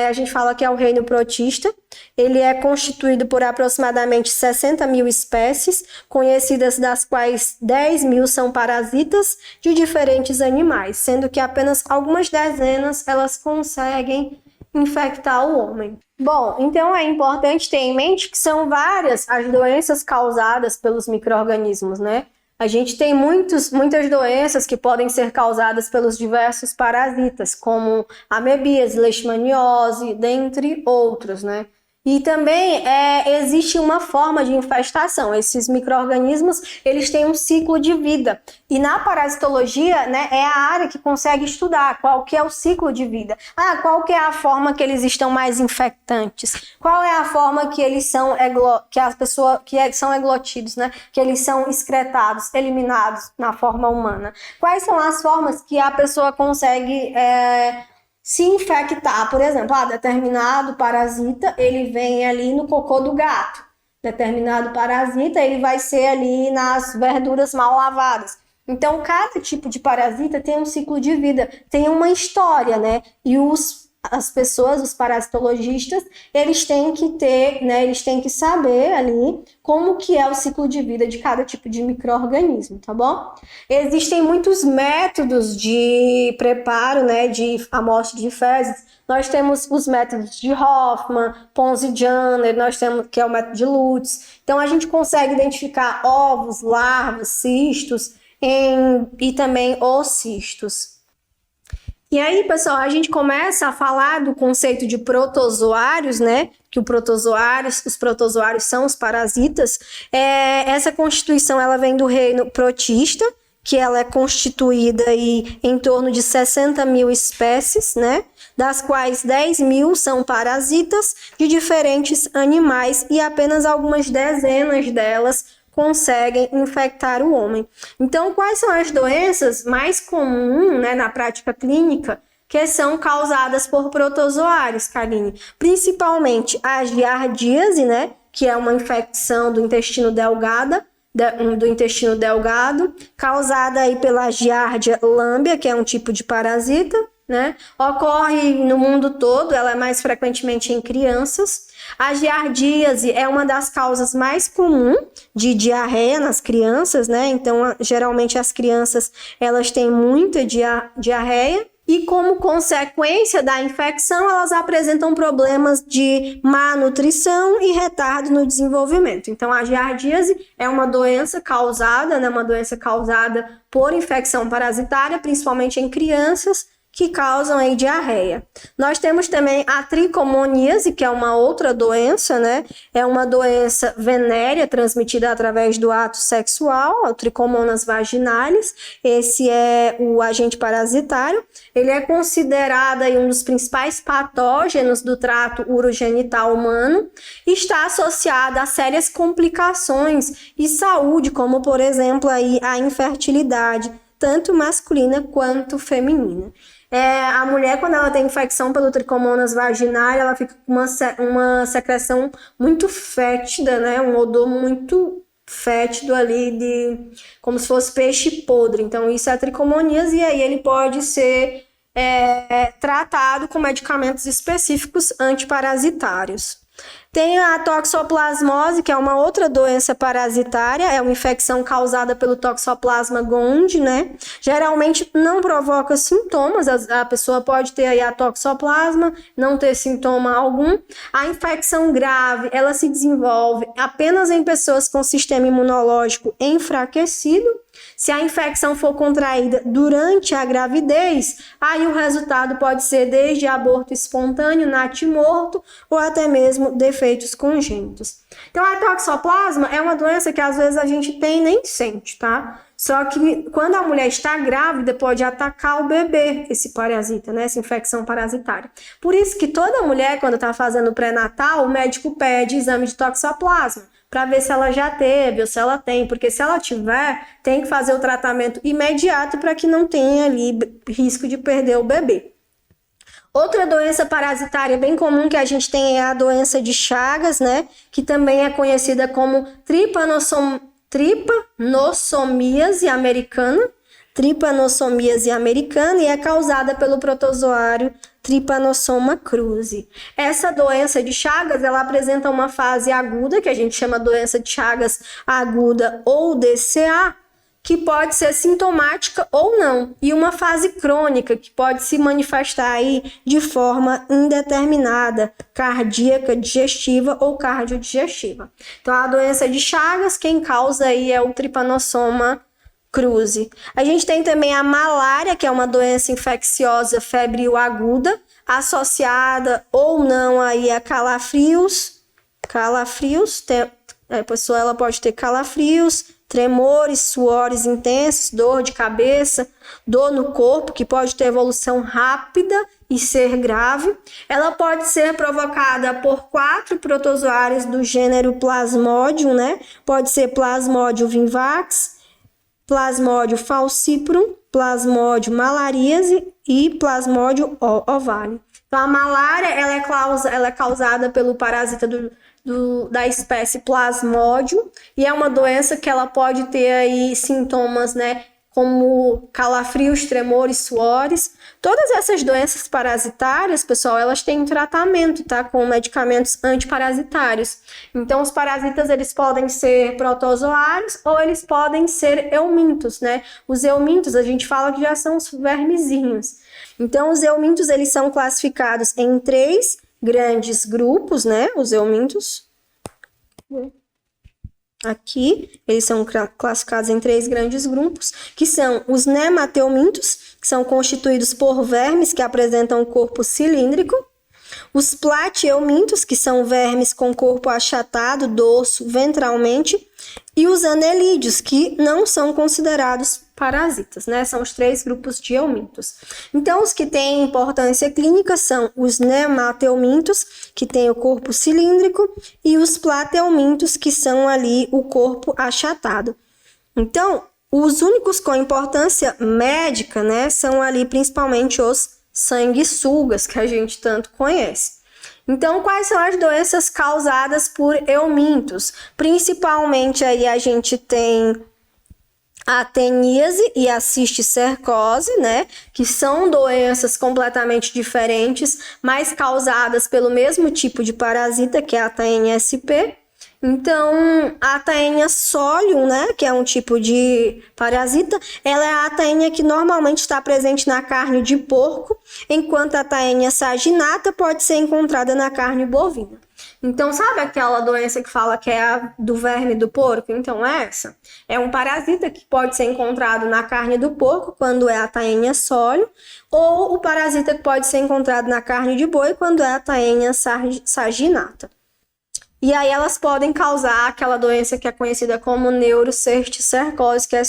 a gente fala que é o reino protista. Ele é constituído por aproximadamente 60 mil espécies, conhecidas das quais 10 mil são parasitas de diferentes animais, sendo que apenas algumas dezenas elas conseguem infectar o homem. Bom, então é importante ter em mente que são várias as doenças causadas pelos micro-organismos, né? A gente tem muitas doenças que podem ser causadas pelos diversos parasitas, como amebíase, leishmaniose, dentre outros, né? E também existe uma forma de infestação. Esses micro-organismos, eles têm um ciclo de vida. E na parasitologia, né, é a área que consegue estudar qual que é o ciclo de vida. Qual que é a forma que eles estão mais infectantes? Qual é a forma que eles são são eglotidos, né? Que eles são excretados, eliminados na forma humana? Quais são as formas que a pessoa consegue se infectar? Por exemplo, determinado parasita, ele vem ali no cocô do gato. Determinado parasita, ele vai ser ali nas verduras mal lavadas. Então, cada tipo de parasita tem um ciclo de vida, tem uma história, né? E as pessoas, os parasitologistas, eles têm que ter, né? Eles têm que saber ali como que é o ciclo de vida de cada tipo de micro-organismo, tá bom? Existem muitos métodos de preparo, né, de amostra de fezes. Nós temos os métodos de Hoffman, Pons e Janner, nós temos que é o método de Lutz. Então a gente consegue identificar ovos, larvas, cistos e também oocistos. E aí, pessoal, a gente começa a falar do conceito de protozoários, né? Que os protozoários são os parasitas. Essa constituição, ela vem do reino protista, que ela é constituída aí em torno de 60 mil espécies, né? Das quais 10 mil são parasitas de diferentes animais e apenas algumas dezenas delas conseguem infectar o homem. Então, quais são as doenças mais comuns, né, na prática clínica que são causadas por protozoários, Karine? Principalmente a giardíase, né, que é uma infecção do intestino delgado, causada aí pela Giardia lambia, que é um tipo de parasita, né? Ocorre no mundo todo, ela é mais frequentemente em crianças. A giardíase é uma das causas mais comuns de diarreia nas crianças, né? Então, geralmente as crianças, elas têm muita diarreia. E como consequência da infecção, elas apresentam problemas de má nutrição e retardo no desenvolvimento. Então, a giardíase é uma doença causada, né? Uma doença causada por infecção parasitária, principalmente em crianças, que causam aí diarreia. Nós temos também a tricomoníase, que é uma outra doença, né? É uma doença venérea transmitida através do ato sexual, o Trichomonas vaginalis. Esse é o agente parasitário. Ele é considerado aí um dos principais patógenos do trato urogenital humano e está associado a sérias complicações e saúde, como, por exemplo, aí a infertilidade, tanto masculina quanto feminina. A mulher, quando ela tem infecção pelo Trichomonas vaginalis, ela fica com uma secreção muito fétida, né? Um odor muito fétido ali, como se fosse peixe podre. Então, isso é a tricomoníase, e aí ele pode ser tratado com medicamentos específicos antiparasitários. Tem a toxoplasmose, que é uma outra doença parasitária, é uma infecção causada pelo Toxoplasma gondii, né? Geralmente não provoca sintomas, a pessoa pode ter aí a toxoplasma, não ter sintoma algum. A infecção grave, ela se desenvolve apenas em pessoas com sistema imunológico enfraquecido. Se a infecção for contraída durante a gravidez, aí o resultado pode ser desde aborto espontâneo, natimorto ou até mesmo defeitos congênitos. Então, a toxoplasma é uma doença que às vezes a gente tem e nem sente, tá? Só que quando a mulher está grávida, pode atacar o bebê, esse parasita, né? Essa infecção parasitária. Por isso que toda mulher, quando está fazendo pré-natal, o médico pede exame de toxoplasma, para ver se ela já teve ou se ela tem, porque se ela tiver, tem que fazer o tratamento imediato para que não tenha ali risco de perder o bebê. Outra doença parasitária bem comum que a gente tem é a doença de Chagas, né? Que também é conhecida como tripanossomíase americana. Tripanossomíase americana e é causada pelo protozoário Trypanosoma cruzi. Essa doença de Chagas, ela apresenta uma fase aguda, que a gente chama doença de Chagas aguda ou DCA, que pode ser sintomática ou não, e uma fase crônica, que pode se manifestar aí de forma indeterminada, cardíaca, digestiva ou cardiodigestiva. Então, a doença de Chagas, quem causa aí é o Trypanosoma cruzi. A gente tem também a malária, que é uma doença infecciosa febril aguda, associada ou não aí a calafrios. A pessoa ela pode ter calafrios, tremores, suores intensos, dor de cabeça, dor no corpo, que pode ter evolução rápida e ser grave. Ela pode ser provocada por 4 protozoários do gênero Plasmodium, né? Pode ser Plasmodium vivax, Plasmodium falciparum, Plasmodium malariase e Plasmodium ovale. Então, a malária ela é causada pelo parasita da espécie Plasmodium e é uma doença que ela pode ter aí sintomas, né, como calafrios, tremores, suores. Todas essas doenças parasitárias, pessoal, elas têm tratamento, tá? Com medicamentos antiparasitários. Então, os parasitas, eles podem ser protozoários ou eles podem ser eumintos, né? Os eumintos, a gente fala que já são os vermezinhos. Então, os eumintos, eles são classificados em 3 grandes grupos, né? Os eumintos. Aqui, eles são classificados em 3 grandes grupos, que são os nemateumintos, que são constituídos por vermes que apresentam um corpo cilíndrico, os plateumintos, que são vermes com corpo achatado, dorso, ventralmente, e os anelídeos, que não são considerados parasitas, né? São os 3 grupos de eumintos. Então, os que têm importância clínica são os nemateumintos, que têm o corpo cilíndrico, e os plateumintos, que são ali o corpo achatado. Então, os únicos com importância médica, né, são ali principalmente os sanguessugas, que a gente tanto conhece. Então, quais são as doenças causadas por eumintos? Principalmente aí a gente tem a teníase e a cisticercose, né, que são doenças completamente diferentes, mas causadas pelo mesmo tipo de parasita, que é a TNSP. Então, a Taenia solium, né, que é um tipo de parasita, ela é a Taenia que normalmente está presente na carne de porco, enquanto a Taenia saginata pode ser encontrada na carne bovina. Então, sabe aquela doença que fala que é a do verme do porco? Então, essa é um parasita que pode ser encontrado na carne do porco, quando é a Taenia solium, ou o parasita que pode ser encontrado na carne de boi, quando é a Taenia saginata. E aí elas podem causar aquela doença que é conhecida como neurocisticercose, que é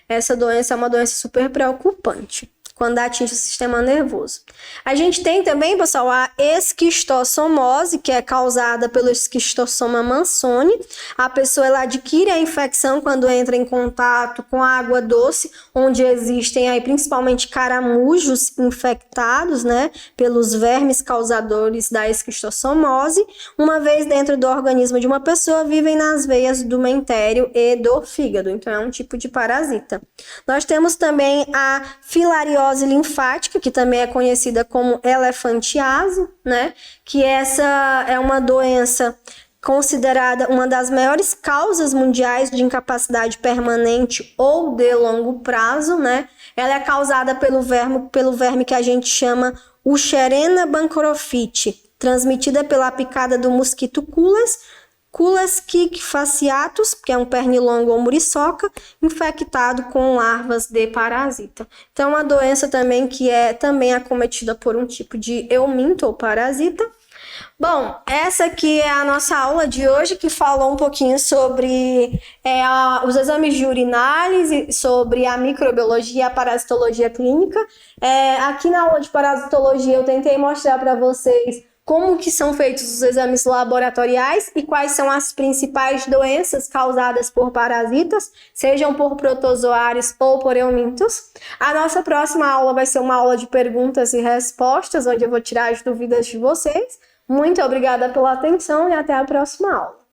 essa doença é uma doença super preocupante quando atinge o sistema nervoso. A gente tem também, pessoal, a esquistossomose, que é causada pelo esquistossoma mansoni. A pessoa ela adquire a infecção quando entra em contato com água doce, onde existem aí principalmente caramujos infectados, né, pelos vermes causadores da esquistossomose. Uma vez dentro do organismo de uma pessoa, vivem nas veias do mentério e do fígado. Então, é um tipo de parasita. Nós temos também a filariose tuberculose linfática, que também é conhecida como elefantiase, né? Que essa é uma doença considerada uma das maiores causas mundiais de incapacidade permanente ou de longo prazo, né? Ela é causada pelo verme que a gente chama Wucherena bancrophite, transmitida pela picada do mosquito Culex fasciatus, que é um pernilongo ou muriçoca, infectado com larvas de parasita. Então, é uma doença também que é também acometida por um tipo de euminto ou parasita. Bom, essa aqui é a nossa aula de hoje, que falou um pouquinho sobre os exames de urinálise, sobre a microbiologia e a parasitologia clínica. Aqui na aula de parasitologia eu tentei mostrar para vocês como que são feitos os exames laboratoriais e quais são as principais doenças causadas por parasitas, sejam por protozoários ou por eumintos. A nossa próxima aula vai ser uma aula de perguntas e respostas, onde eu vou tirar as dúvidas de vocês. Muito obrigada pela atenção e até a próxima aula.